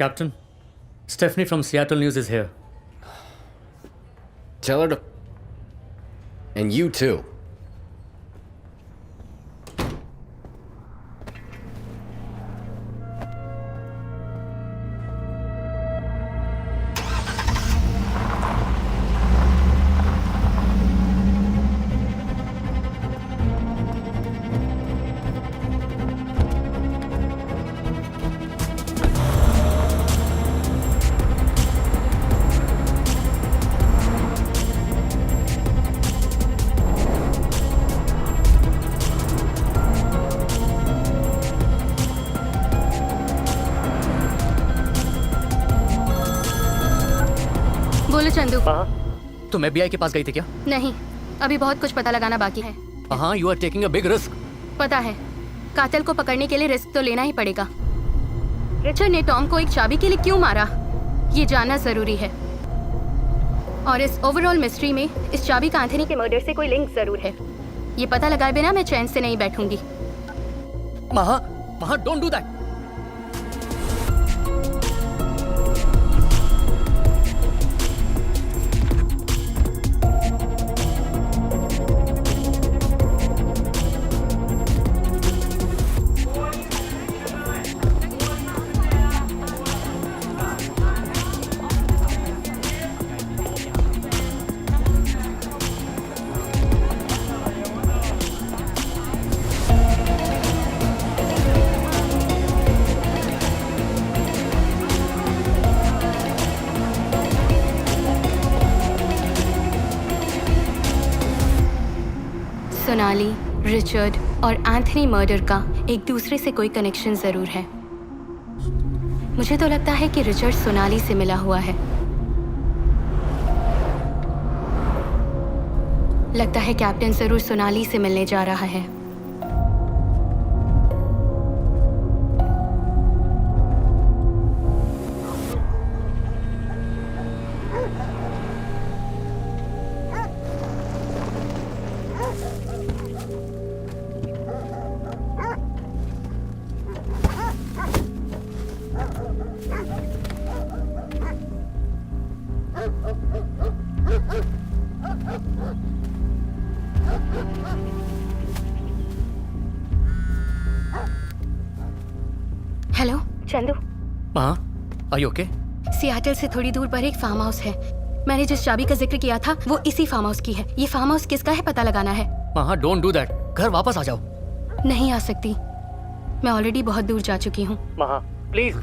Captain, Stephanie from Seattle News is here. Tell her to. And you too. बोलो चंदू। तुम FBI के पास गई थी क्या? नहीं, अभी बहुत कुछ पता लगाना बाकी है। हाँ, you are taking a big risk. पता है, कातिल को पकड़ने के लिए रिस्क तो लेना ही पड़ेगा। रिचर्ड ने टॉम को एक चाबी के लिए क्यों मारा, ये जानना जरूरी है। और इस ओवरऑल मिस्ट्री में इस चाबी का एंथनी के मर्डर से कोई लिंक जरूर है। ये पता लगाए बिना मैं चैन से नहीं बैठूंगी। महा, don't do that. Sonali, Richard और एंथनी मर्डर का एक दूसरे से कोई कनेक्शन जरूर है। मुझे तो लगता है कि रिचर्ड सोनाली से मिला हुआ है। लगता है कैप्टन जरूर सोनाली से मिलने जा रहा है। हेलो चंदू। हाँ, आर यू ओके? सियाटल से थोड़ी दूर पर एक फार्म हाउस है। मैंने जिस चाबी का जिक्र किया था वो इसी फार्म हाउस की है। ये फार्म हाउस किसका है पता लगाना है। हाँ, डोंट डू दैट। घर वापस आ जाओ। नहीं आ सकती, मैं ऑलरेडी बहुत दूर जा चुकी हूँ। महा, प्लीज।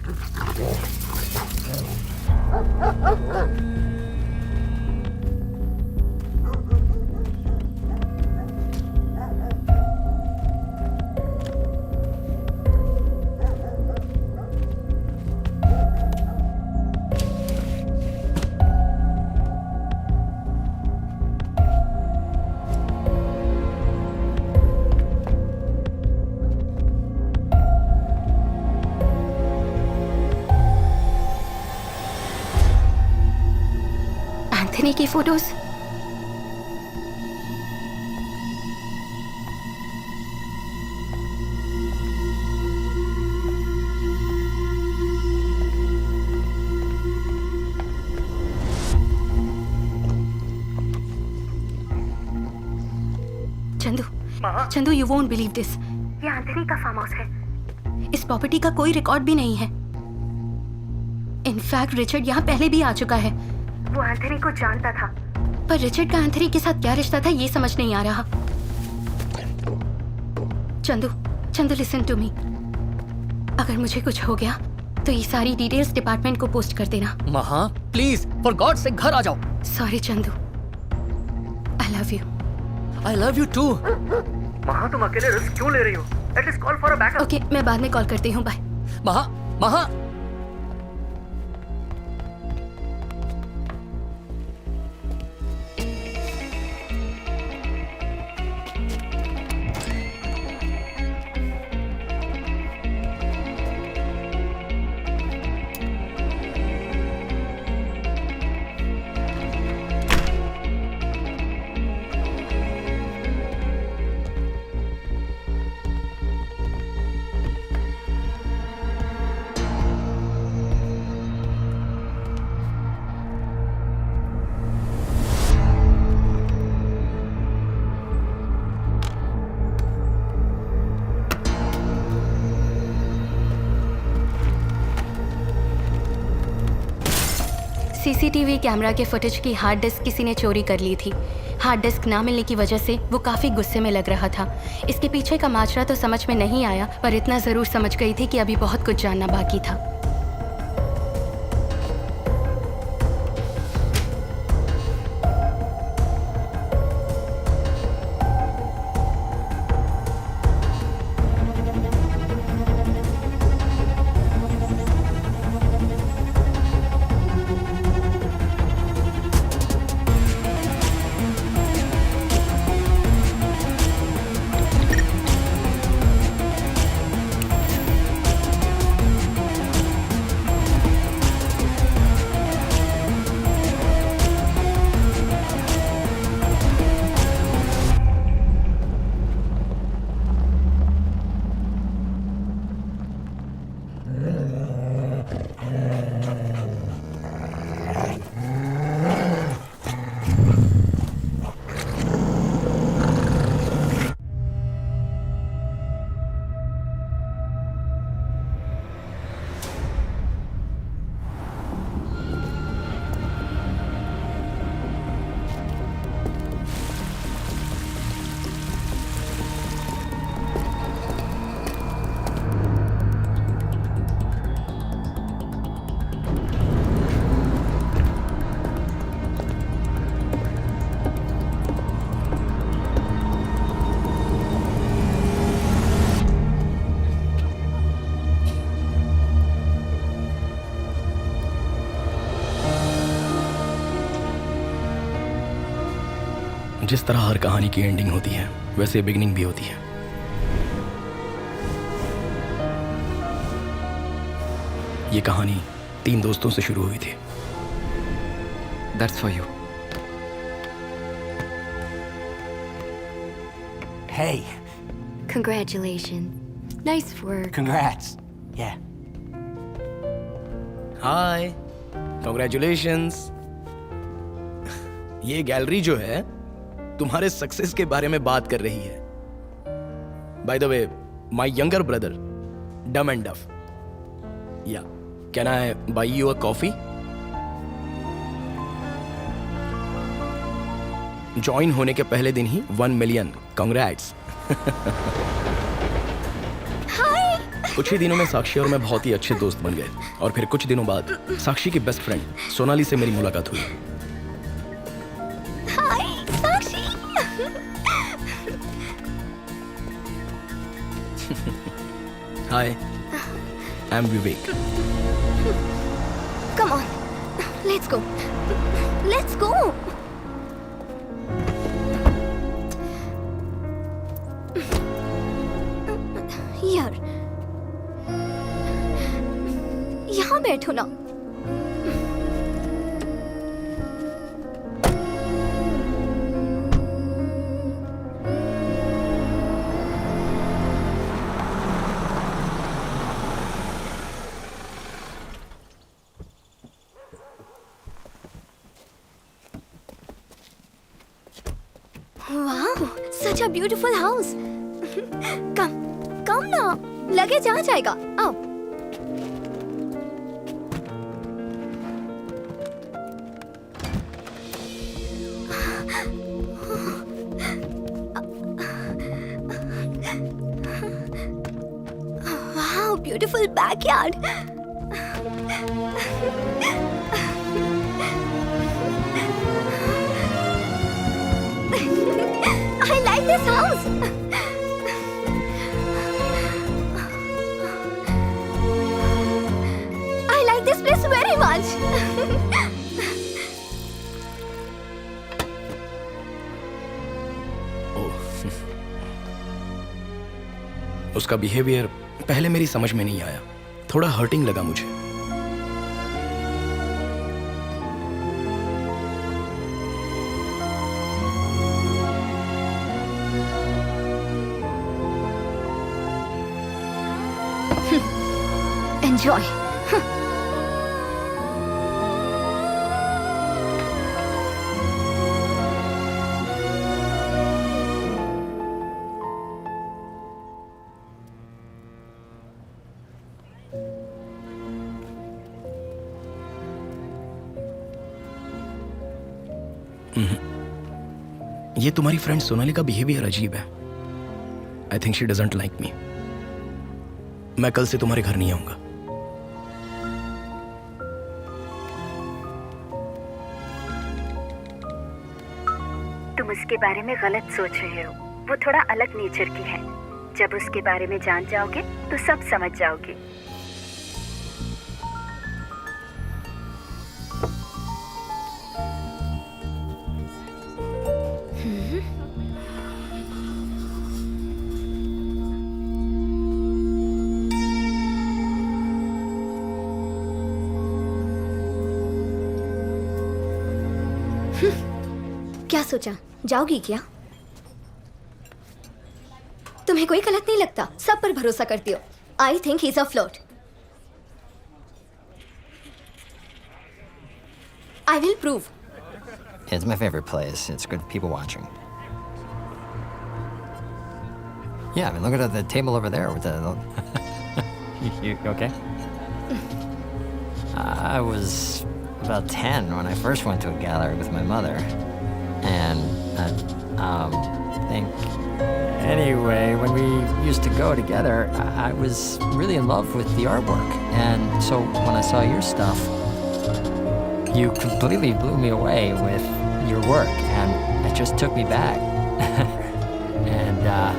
एंथनी की photos. Chandu, you won't believe this. ये एंथनी का फार्म हाउस है। इस प्रॉपर्टी का कोई रिकॉर्ड भी नहीं है। इनफैक्ट रिचर्ड यहाँ पहले भी आ चुका है। वो एंथनी को जानता था, पर रिचर्ड का एंथनी के साथ क्या रिश्ता था ये समझ नहीं आ रहा। Chandu listen to me. अगर मुझे कुछ हो गया तो ये सारी डिटेल्स डिपार्टमेंट को पोस्ट कर देना। महा, प्लीज, फॉर गॉड से घर आ जाओ। Sorry Chandu, I love you. I love you too. Maha, तुम अकेले रिस्क क्यों ले रही हो? At least call for a backup. Okay, मैं बाद में कॉल करती हूँ। बाय। महा। सीसीटीवी कैमरा के फुटेज की हार्ड डिस्क किसी ने चोरी कर ली थी। हार्ड डिस्क ना मिलने की वजह से वो काफ़ी गुस्से में लग रहा था। इसके पीछे का माजरा तो समझ में नहीं आया, पर इतना ज़रूर समझ गई थी कि अभी बहुत कुछ जानना बाकी था। जिस तरह हर कहानी की एंडिंग होती है, वैसे बिगिनिंग भी होती है। ये कहानी 3 दोस्तों से शुरू हुई थी। That's for you. Hey, Congratulations. Nice work. congrats. Yeah. Hi, congratulations. ये गैलरी जो है तुम्हारे सक्सेस के बारे में बात कर रही है। By the way, my younger brother, डम एंड डफ। या can I buy you a coffee? Join होने के पहले दिन ही 1 मिलियन, कॉन्ग्रेट्स। कुछ ही दिनों में साक्षी और मैं बहुत ही अच्छे दोस्त बन गए, और फिर कुछ दिनों बाद साक्षी की बेस्ट फ्रेंड सोनाली से मेरी मुलाकात हुई। Hi, I'm Vivek. Come on, let's go. Let's go. यार, यहाँ बैठो ना। Wow, such a beautiful house. Come now. Luggage आ जाएगा। आओ। Wow, beautiful backyard. I like this house. I like this place very much. उसका बिहेवियर पहले मेरी समझ में नहीं आया, थोड़ा हर्टिंग लगा मुझे। Enjoy. ये तुम्हारी फ्रेंड सोनाली का बिहेवियर अजीब है। I think she doesn't like me. मैं कल से तुम्हारे घर नहीं आऊंगा। तुम उसके बारे में गलत सोच रहे हो। वो थोड़ा अलग नेचर की है। जब उसके बारे में जान जाओगे तो सब समझ जाओगे। क्या सोचा, जाओगी क्या? तुम्हें कोई गलत नहीं लगता, सब पर भरोसा करती हो। I think he is a flirt. I will prove. It's my favorite place. It's good people watching. Yeah, I mean, look at the table over there with the. you okay? I was about 10 when I first went to a gallery with my mother, and I think. Anyway, when we used to go together, I was really in love with the artwork, and so when I saw your stuff, you completely blew me away with your work, and it just took me back. And God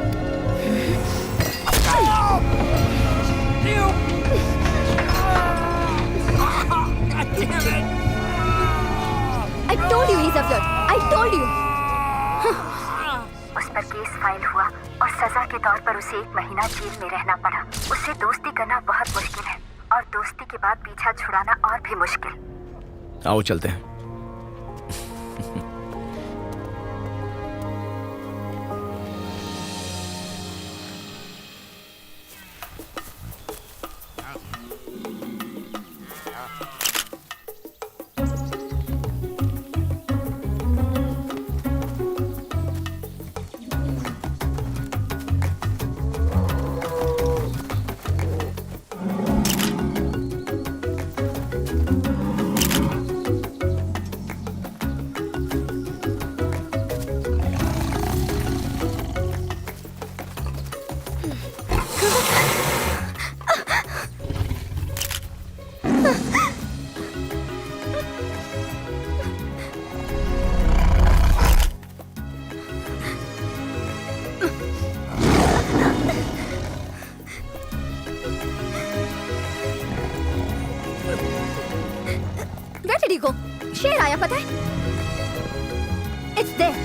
damn it! I told you he's a flirt. I told you. उस पर case file हुआ और सजा के तौर पर उसे 1 महीना जेल में रहना पड़ा। उससे दोस्ती करना बहुत मुश्किल है और दोस्ती के बाद पीछा छुड़ाना और भी मुश्किल। आओ चलते हैं। Where did he go? शेर आया पता है? It's there.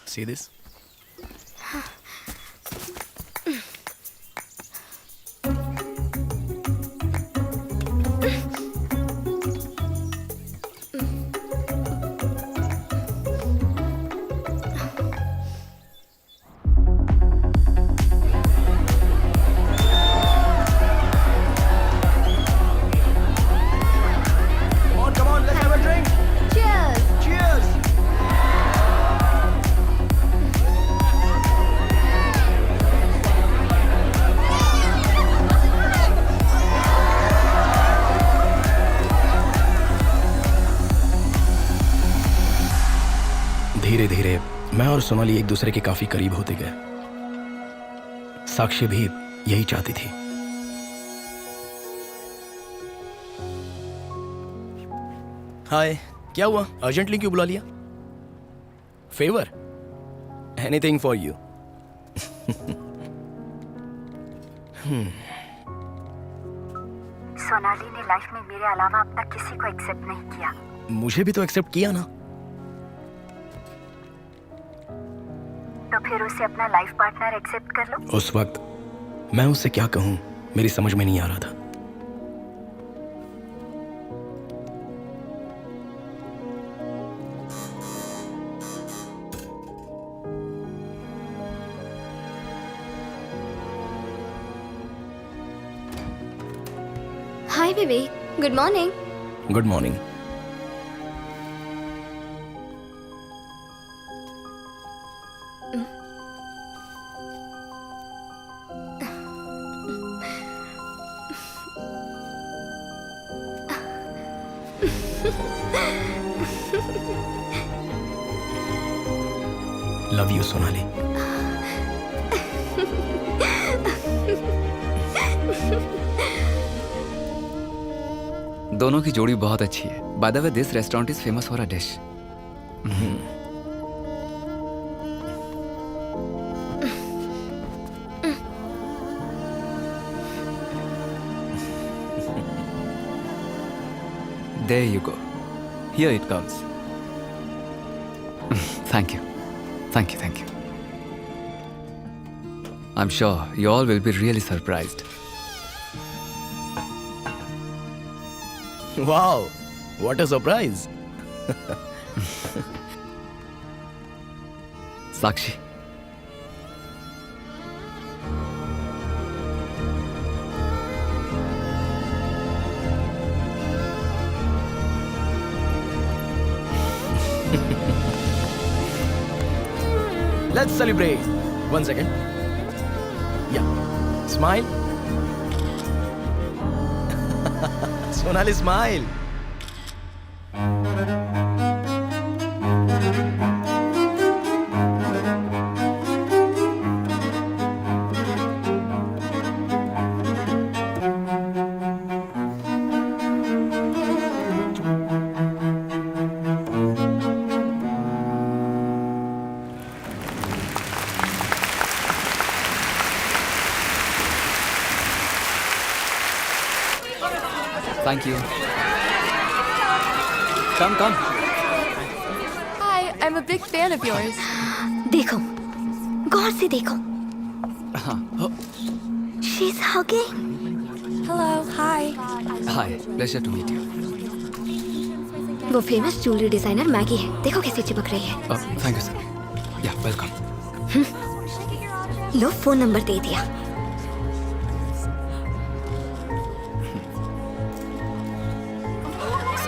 See this? Come on, let's have a drink. Cheers. Cheers. धीरे धीरे मैं और सोनाली एक दूसरे के काफी करीब होते गए। साक्षी भी यही चाहती थी। हाय, क्या हुआ? अर्जेंटली क्यों बुला लिया? Favour? Anything for you. Sonali ने लाइफ में मेरे अलावा अब तक किसी को एक्सेप्ट नहीं किया। मुझे भी तो एक्सेप्ट किया ना। तो फिर उसे अपना लाइफ पार्टनर एक्सेप्ट कर लो। उस वक्त मैं उससे क्या कहूं, मेरी समझ में नहीं आ रहा था। Hi Vivek. Good morning. Good morning. Love you Sonali. दोनों की जोड़ी बहुत अच्छी है। By the way this restaurant is famous for a dish. There you go. Here it comes. Thank you. Thank you, thank you. I'm sure you all will be really surprised. Wow, what a surprise. Sakshi. Let's celebrate. 1 second. Yeah. Smile. Sonali, smile. Thank you. Come, come. Hi, I'm a big fan of yours. देखो, गौर से देखो. She's hugging. Hello, hi. Hi, pleasure to meet you. वो famous jewellery designer Maggi है. देखो कैसे चिपक रही है. Thank you, sir. Yeah, welcome. लो फोन नंबर दे दिया.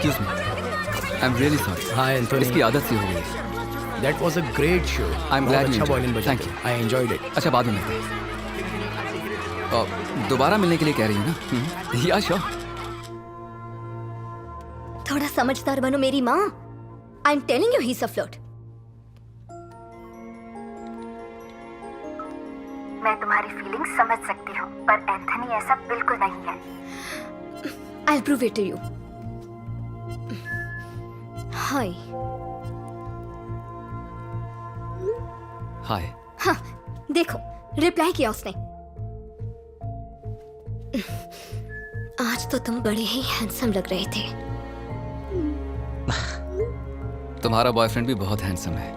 Excuse me. I'm really sorry. Hi, Anthony. इसकी आदत सी हो गई है. That was a great show. I'm glad you अच्छा enjoyed violin it. बजा. Thank you. I enjoyed it. अच्छा बाद में मिलते हैं. दोबारा मिलने के लिए कह रही है ना? या श्योर. थोड़ा समझदार बनो मेरी माँ. I'm telling you he's a flirt. मैं तुम्हारी फीलिंग्स समझ सकती हूँ, पर एंथनी ऐसा बिल्कुल नहीं है। I'll prove it to you. Hi. Hi. हाँ, देखो, रिप्लाई किया उसने. आज तो तुम बड़े ही हैंडसम लग रहे थे. तुम्हारा बॉयफ्रेंड भी बहुत हैंडसम है.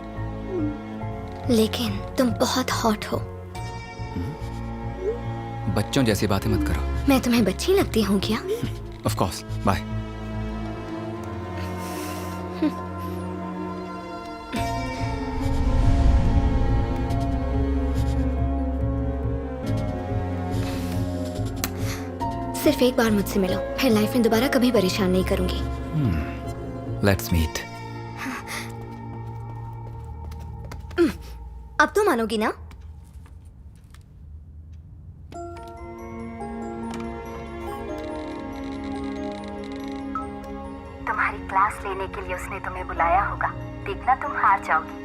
लेकिन तुम बहुत हॉट हो. बच्चों जैसी बातें मत करो. मैं तुम्हें बच्ची लगती हूँ क्या? Of course. Bye. सिर्फ एक बार मुझसे मिलो, फिर लाइफ में दोबारा कभी परेशान नहीं करूंगी. Let's meet. अब तो मानोगी ना? तुम्हारी क्लास लेने के लिए उसने तुम्हें बुलाया होगा. देखना तुम हार जाओगी.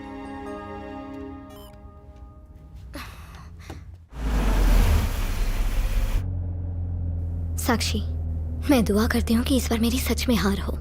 साक्षी, मैं दुआ करती हूँ कि इस बार मेरी सच में हार हो.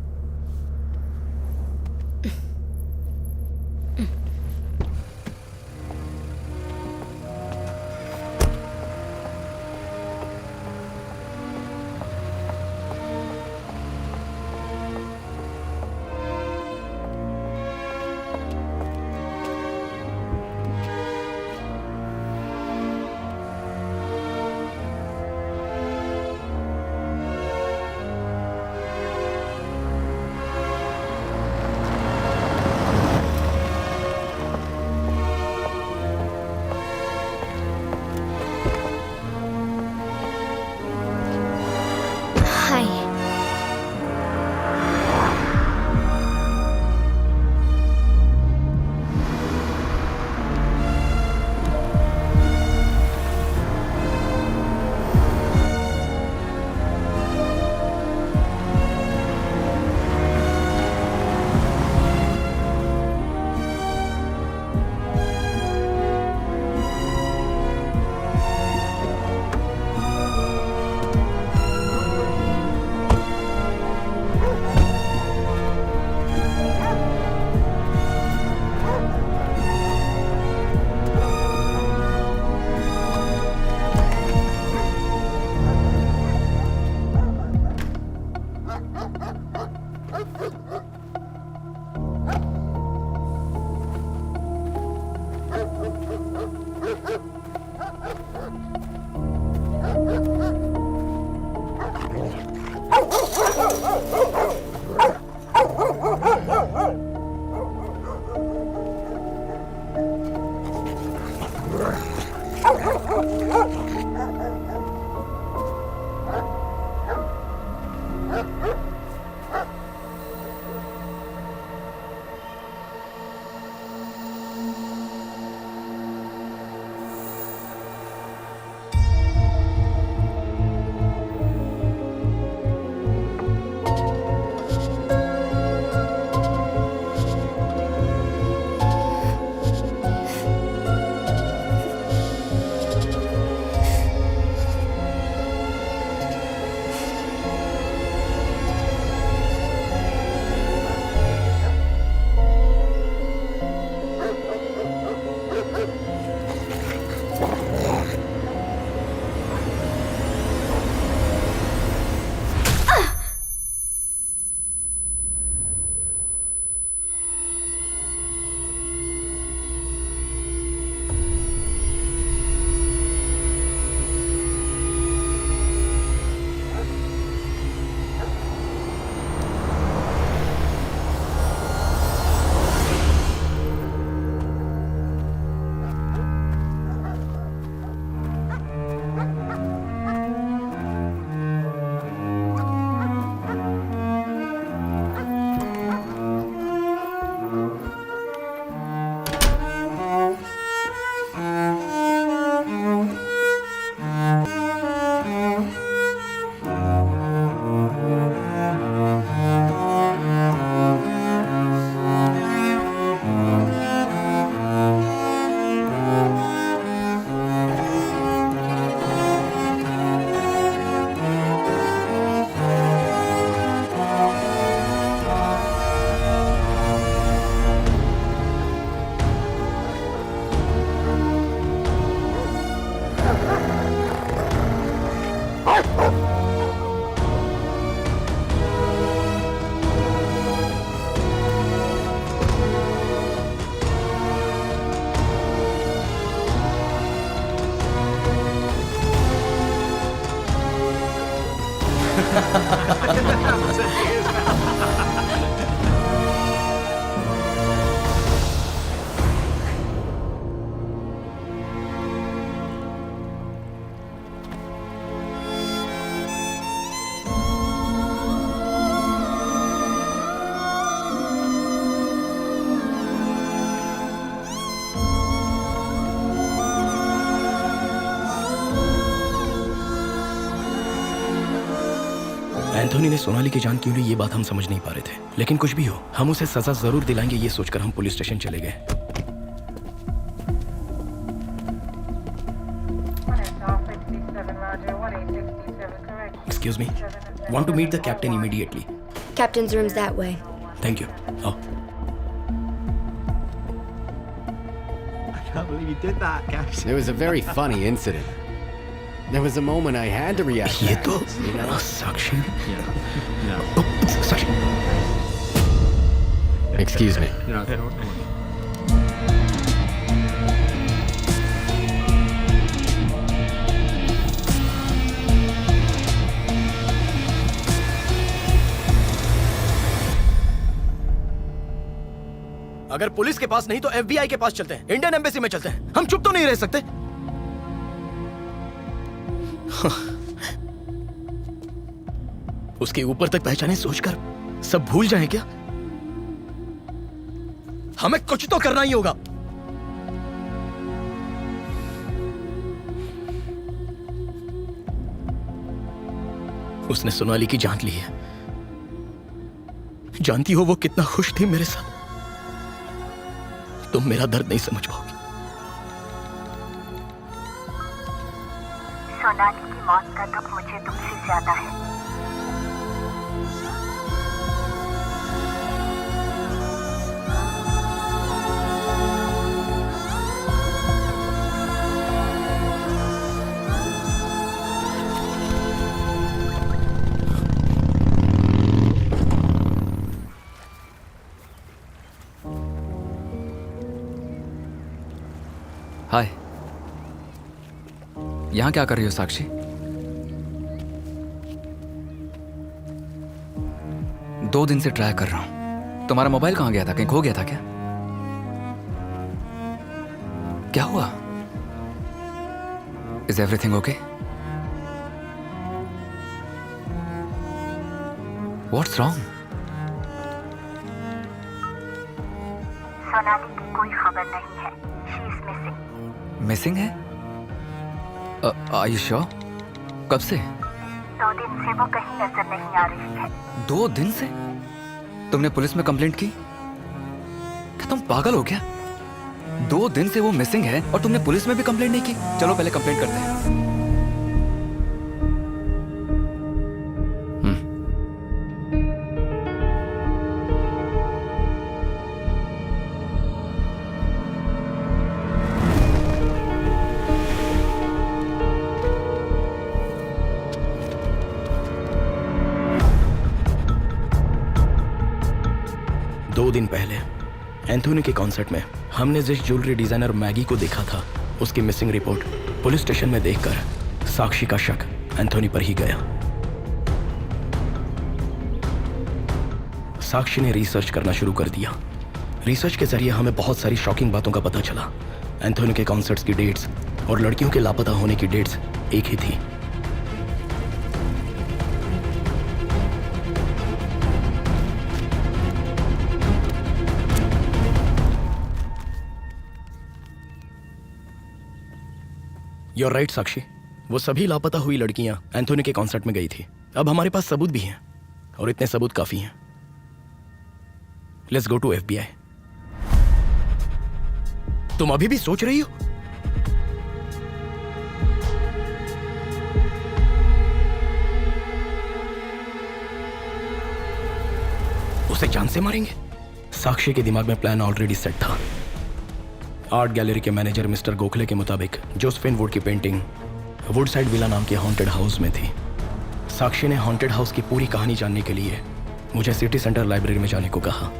एंथोनी ने सोनाली की जान क्यों ली ये बात हम समझ नहीं पा रहे थे, लेकिन कुछ भी हो हम उसे सजा जरूर दिलाएंगे ये सोचकर हम पुलिस स्टेशन चले गए। Excuse me, want to meet the captain immediately. Captain's room's that way. Thank you. Oh. I can't believe you did that, Captain. It was a very funny incident. There was a moment I had to react. ये तो you know? Sakshi. Sakshi. Excuse me. अगर police के पास नहीं तो FBI के पास चलते हैं, Indian embassy में चलते हैं। हम चुप तो नहीं रह सकते। उसके ऊपर तक पहचाने सोचकर सब भूल जाएं क्या? हमें कुछ तो करना ही होगा। उसने सोनाली की जान ली है। जानती हो वो कितना खुश थी मेरे साथ। तुम मेरा दर्द नहीं समझ पाओगे। सोनाली की मौत का दुख मुझे तुमसे ज्यादा है। हाय, यहाँ क्या कर रही हो साक्षी? 2 दिन से ट्राई कर रहा हूं। तुम्हारा मोबाइल कहां गया था? कहीं खो गया था क्या? क्या हुआ? Is everything okay? What's wrong? Sonali की कोई खबर नहीं है। She is missing. मिसिंग है? Are you sure? कब से? 2 दिन से वो कहीं नजर नहीं आ रही है। 2 दिन से? तुमने पुलिस में कंप्लेंट की? क्या तुम पागल हो क्या? 2 दिन से वो मिसिंग है और तुमने पुलिस में भी कंप्लेंट नहीं की? चलो पहले कंप्लेंट करते हैं। दो दिन पहले एंथोनी के कॉन्सर्ट में हमने जिस ज्वेलरी डिजाइनर मैगी को देखा था, उसकी मिसिंग रिपोर्ट पुलिस स्टेशन में देखकर साक्षी का शक एंथोनी पर ही गया। साक्षी ने रिसर्च करना शुरू कर दिया। रिसर्च के जरिए हमें बहुत सारी शॉकिंग बातों का पता चला। एंथोनी के कॉन्सर्ट्स की डेट्स और लड़कियों के लापता होने की डेट्स एक ही थी। You're right, साक्षी। वो सभी लापता हुई लड़कियां एंथोनी के कॉन्सर्ट में गई थी। अब हमारे पास सबूत भी हैं और इतने सबूत काफी हैं। Let's go to FBI। तुम अभी भी सोच रही हो? उसे जान से मारेंगे? साक्षी के दिमाग में प्लान ऑलरेडी सेट था। आर्ट गैलरी के मैनेजर मिस्टर गोखले के मुताबिक जोसेफिन वुड की पेंटिंग वुडसाइड विला नाम के हॉन्टेड हाउस में थी। साक्षी ने हॉन्टेड हाउस की पूरी कहानी जानने के लिए मुझे सिटी सेंटर लाइब्रेरी में जाने को कहा।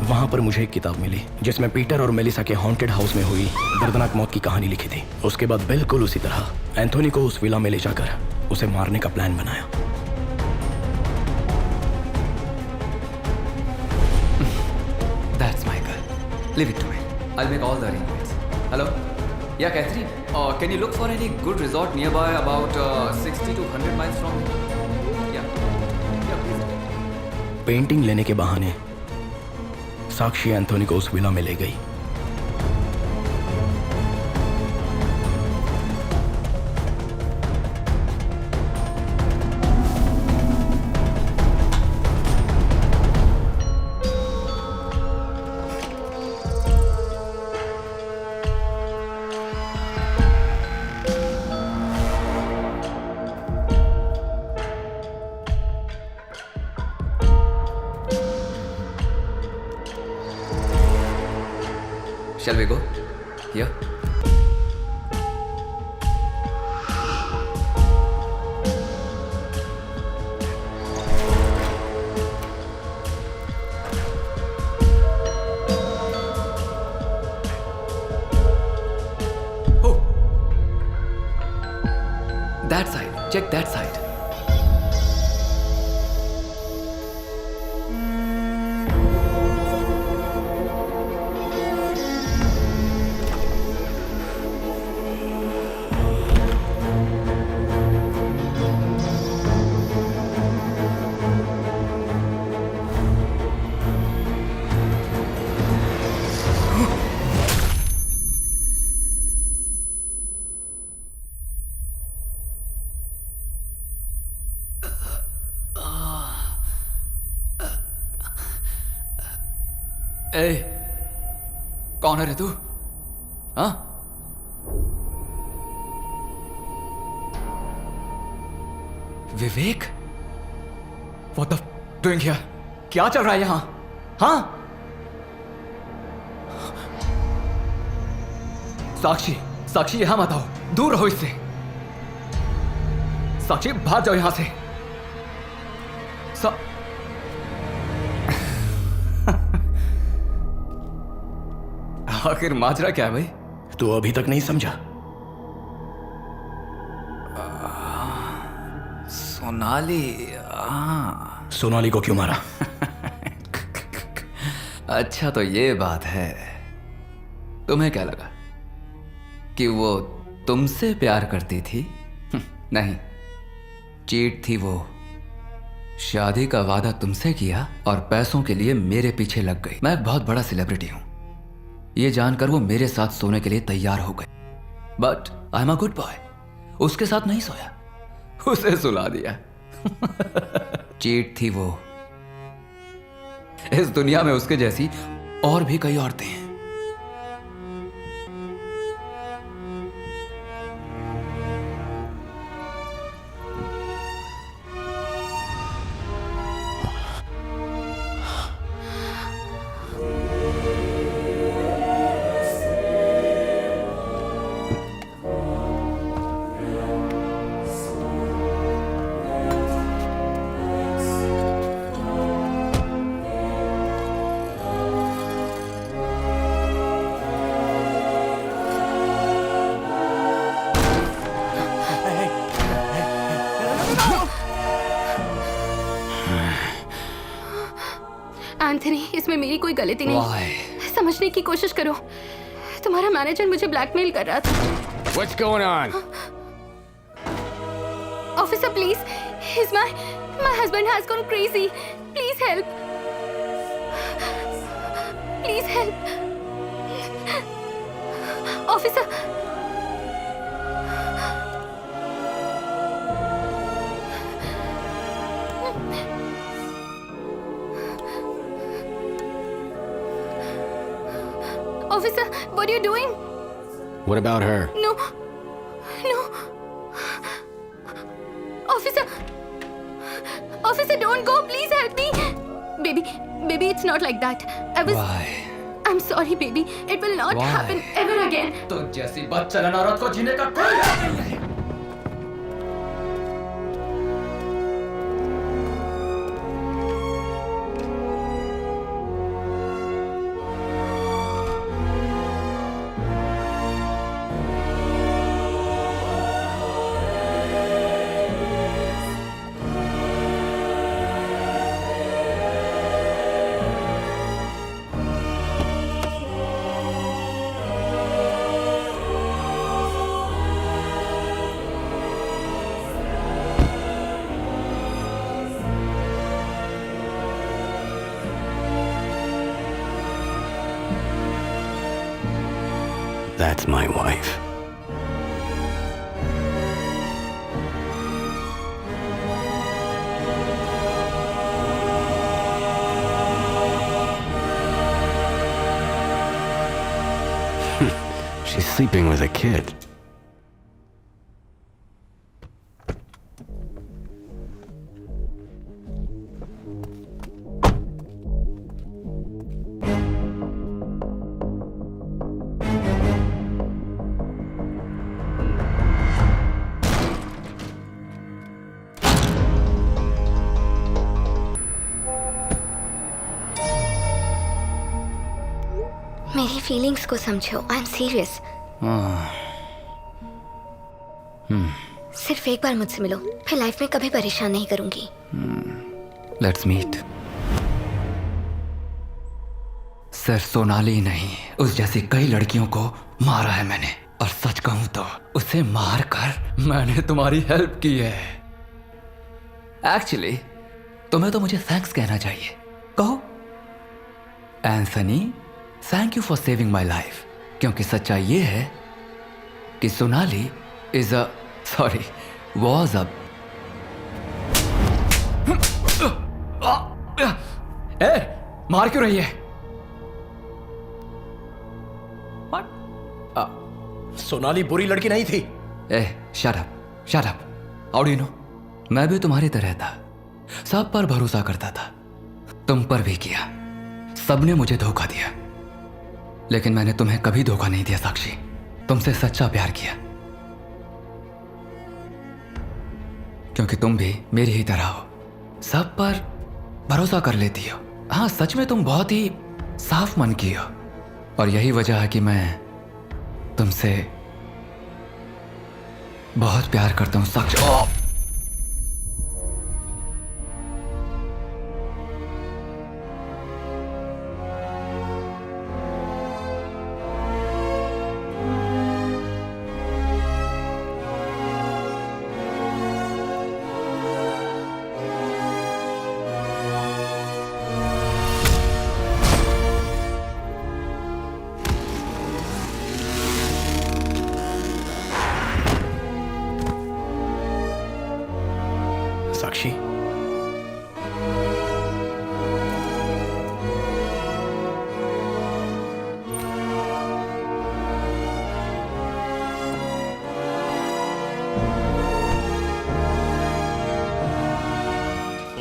वहां पर मुझे एक किताब मिली जिसमें पीटर और मेलिसा के हॉन्टेड हाउस में हुई दर्दनाक मौत की कहानी लिखी थी। उसके बाद बिल्कुल उसी तरह एंथोनी को उस विला में ले जाकर उसे मारने का प्लान बनाया। That's my girl. Leave it to me. I'll make all the arrangements. Hello? Yeah, Catherine. Can you look for any good resort nearby, about 60 to 100 miles from here? Yeah. Yeah, please. Painting लेने के बहाने साक्षी Anthony को उस villa में ले गई। Shall we go? Yeah. Oh. That side. Check that side. ए, कौन है रे तू? हाँ? विवेक? What the doing here? क्या चल रहा है यहाँ? हाँ? साक्षी, साक्षी यहाँ मत आओ, दूर रहो इससे। साक्षी भाग जाओ यहाँ से। आखिर माजरा क्या है भाई? तू अभी तक नहीं समझा? सोनाली, सोनाली को क्यों मारा? अच्छा तो ये बात है। तुम्हें क्या लगा कि वो तुमसे प्यार करती थी? नहीं, चीट थी वो। शादी का वादा तुमसे किया और पैसों के लिए मेरे पीछे लग गई। मैं एक बहुत बड़ा सेलिब्रिटी हूं, ये जानकर वो मेरे साथ सोने के लिए तैयार हो गई। But I am a good boy. उसके साथ नहीं सोया, उसे सुला दिया। चीट थी वो। इस दुनिया में उसके जैसी और भी कई औरतें हैं। एंथनी, इसमें मेरी कोई गलती नहीं। समझने की कोशिश करो। तुम्हारा मैनेजर मुझे ब्लैकमेल कर रहा था। What's going on? Officer, please. My husband has gone crazy. Please help. Please help. Officer. Officer, what are you doing? What about her? No. Officer, don't go. Please help me. Baby, it's not like that. Why? I'm sorry, baby. It will not happen ever again. तो जैसी बदचलन औरत को जीने का कोई हक नहीं है। That's my wife. She's sleeping with a kid. मेरी फीलिंग्स को समझो। I am serious. सिर्फ एक बार मुझसे मिलो, फिर लाइफ में कभी परेशान नहीं करूंगी। Let's meet. सिर्फ सोनाली नहीं, उस जैसी कई लड़कियों को मारा है मैंने। और सच कहूं तो उसे मार कर मैंने तुम्हारी हेल्प की है। एक्चुअली तुम्हें तो मुझे थैंक्स कहना चाहिए। कहो। Anthony, thank you for saving my life. क्योंकि सच्चाई ये है कि सोनाली वॉज अ मार क्यों रही है? सोनाली बुरी लड़की नहीं थी। Shut up. How do you know? मैं भी तुम्हारी तरह था, सब पर भरोसा करता था, तुम पर भी किया। सबने मुझे धोखा दिया, लेकिन मैंने तुम्हें कभी धोखा नहीं दिया साक्षी। तुमसे सच्चा प्यार किया, क्योंकि तुम भी मेरी ही तरह हो, सब पर भरोसा कर लेती हो। हाँ, सच में तुम बहुत ही साफ मन की हो। और यही वजह है कि मैं तुमसे बहुत प्यार करता हूं साक्षी। साक्षी, ओ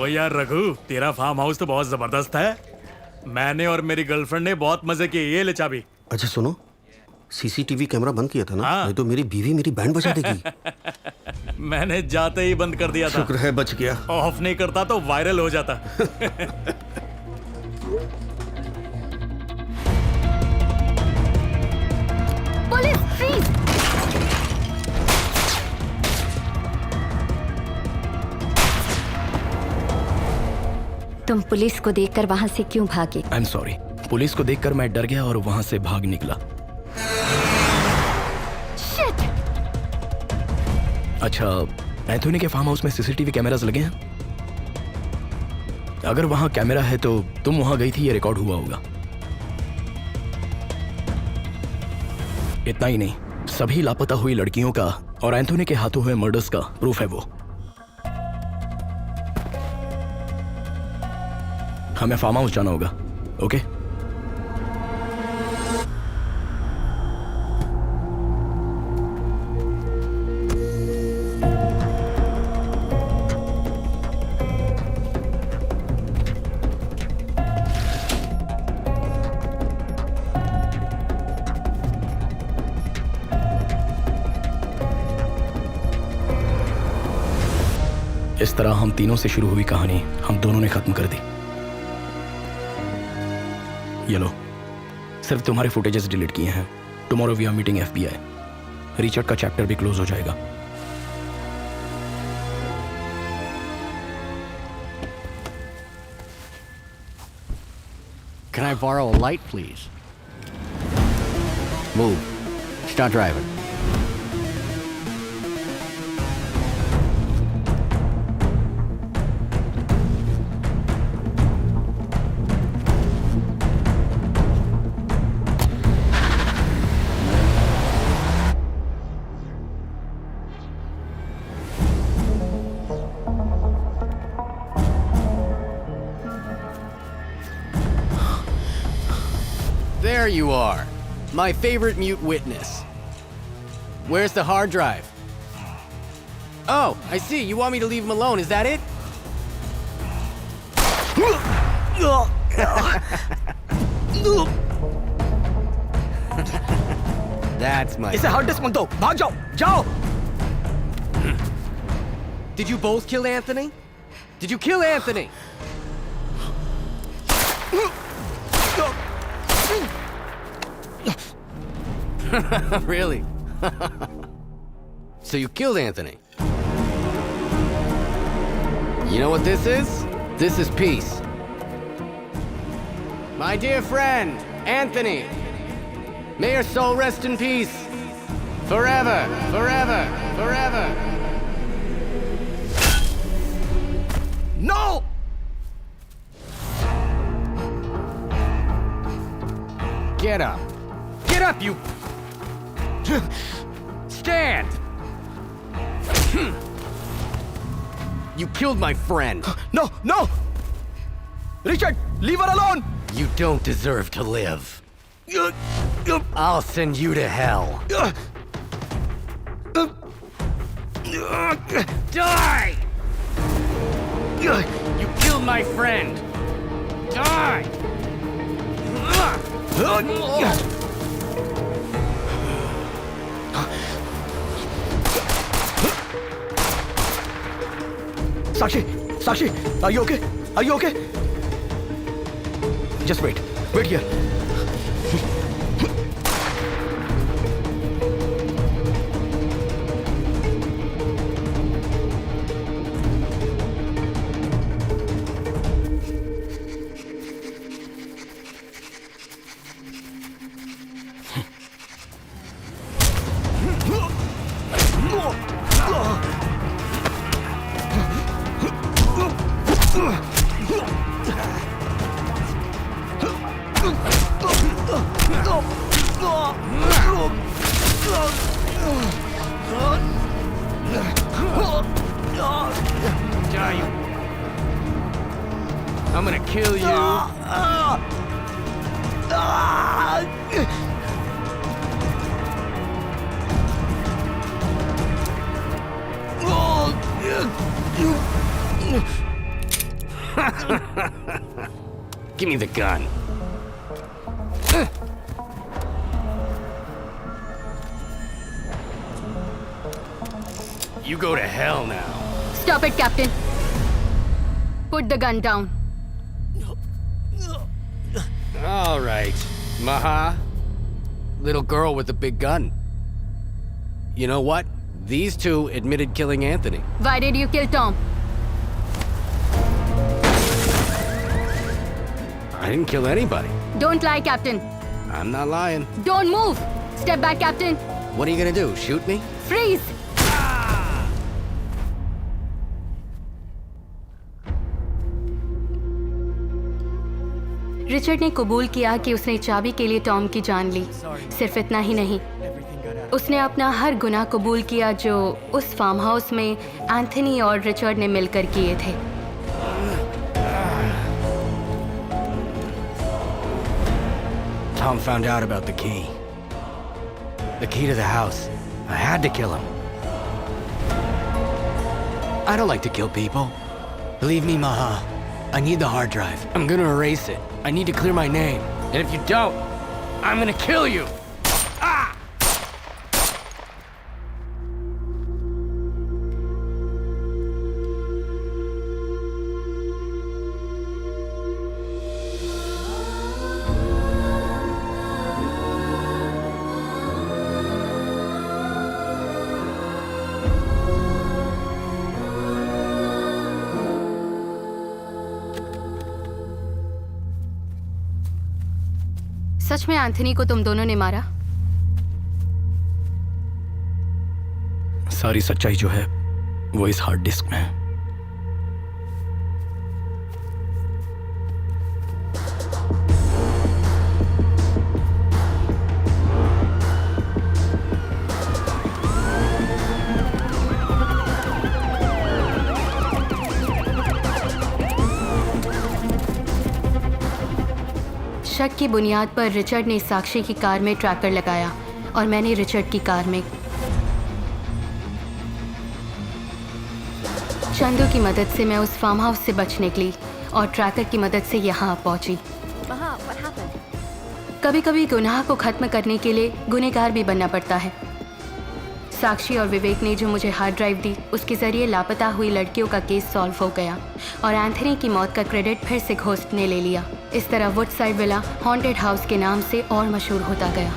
यार रघु, तेरा फार्म हाउस तो बहुत जबरदस्त है। मैंने और मेरी गर्लफ्रेंड ने बहुत मजे किए। ये ले चाबी। अच्छा सुनो, सीसीटीवी कैमरा बंद किया था ना? हाँ। नहीं तो मेरी बीवी मेरी बैंड बजा देगी। मैंने जाते ही बंद कर दिया था। शुक्र है बच गया। ऑफ नहीं करता तो वायरल हो जाता। Police freeze! तुम पुलिस को देखकर वहां से क्यों भागे? I am sorry. पुलिस को देखकर मैं डर गया और वहां से भाग निकला। Shit! अच्छा, एंथोनी के फार्म हाउस में सीसीटीवी कैमरास लगे हैं? अगर वहां कैमरा है तो तुम वहां गई थी, ये रिकॉर्ड हुआ होगा। इतना ही नहीं, सभी लापता हुई लड़कियों का और एंथोनी के हाथों हुए मर्डर्स का प्रूफ है वो। हमें फार्म हाउस जाना होगा, ओके? इस तरह हम तीनों से शुरू हुई कहानी हम दोनों ने खत्म कर दी। ये लो, सिर्फ तुम्हारे फुटेजेस डिलीट किए हैं। Tomorrow we are meeting FBI। Richard का चैप्टर भी क्लोज हो जाएगा। Can I borrow a light, please? Move. Start driving. There you are. My favorite mute witness. Where's the hard drive? Oh, I see. You want me to leave him alone, is that it? That's my... इसे hard disk मत दो, भाग जाओ, जाओ! Did you both kill Anthony? Did you kill Anthony? Really? So you killed Anthony? You know what this is? This is peace. My dear friend, Anthony, may your soul rest in peace. Forever, forever, forever. No! Get up. Get up, you... Stand! You killed my friend. No, no! Richard, leave her alone! You don't deserve to live. I'll send you to hell. Die! You killed my friend. Die! Sakshi, are you okay? Are you okay? Just wait here. Die, you. I'm gonna kill you. Give me the gun. You go to hell now. Stop it, Captain. Put the gun down. All right, Maha. Little girl with the big gun. You know what? These two admitted killing Anthony. Why did you kill Tom? I didn't kill anybody. Don't lie, Captain. I'm not lying. Don't move. Step back, Captain. What are you gonna do? Shoot me? Freeze. Richard ने कबूल किया कि उसने चाबी के लिए Tom की जान ली। सिर्फ इतना ही नहीं, उसने अपना हर गुनाह कबूल किया जो उस फार्म हाउस में एंथनी और रिचर्ड ने मिलकर किए थे। Tom found out about the key. The key to the house. I had to kill him. I don't like to kill people. Believe me, Maha. I need the hard drive. I'm gonna erase it. I need to clear my name. And if you don't, I'm gonna kill you. Ah! सच में Anthony को तुम दोनों ने मारा? सारी सच्चाई जो है वो इस हार्ड डिस्क में है। शक की बुनियाद पर रिचर्ड ने साक्षी की कार में ट्रैकर लगाया और मैंने रिचर्ड की कार में। चंदू की मदद से मैं उस फार्म हाउस से बच निकली और ट्रैकर की मदद से यहाँ पहुँची। कभी कभी गुनाह को खत्म करने के लिए गुनहगार भी बनना पड़ता है। साक्षी और विवेक ने जो मुझे हार्ड ड्राइव दी, उसके जरिए लापता हुई लड़कियों का केस सॉल्व हो गया और एंथनी की मौत का क्रेडिट फिर से घोस्ट ने ले लिया। इस तरह वुडसाइड विला हॉन्टेड हाउस के नाम से और मशहूर होता गया।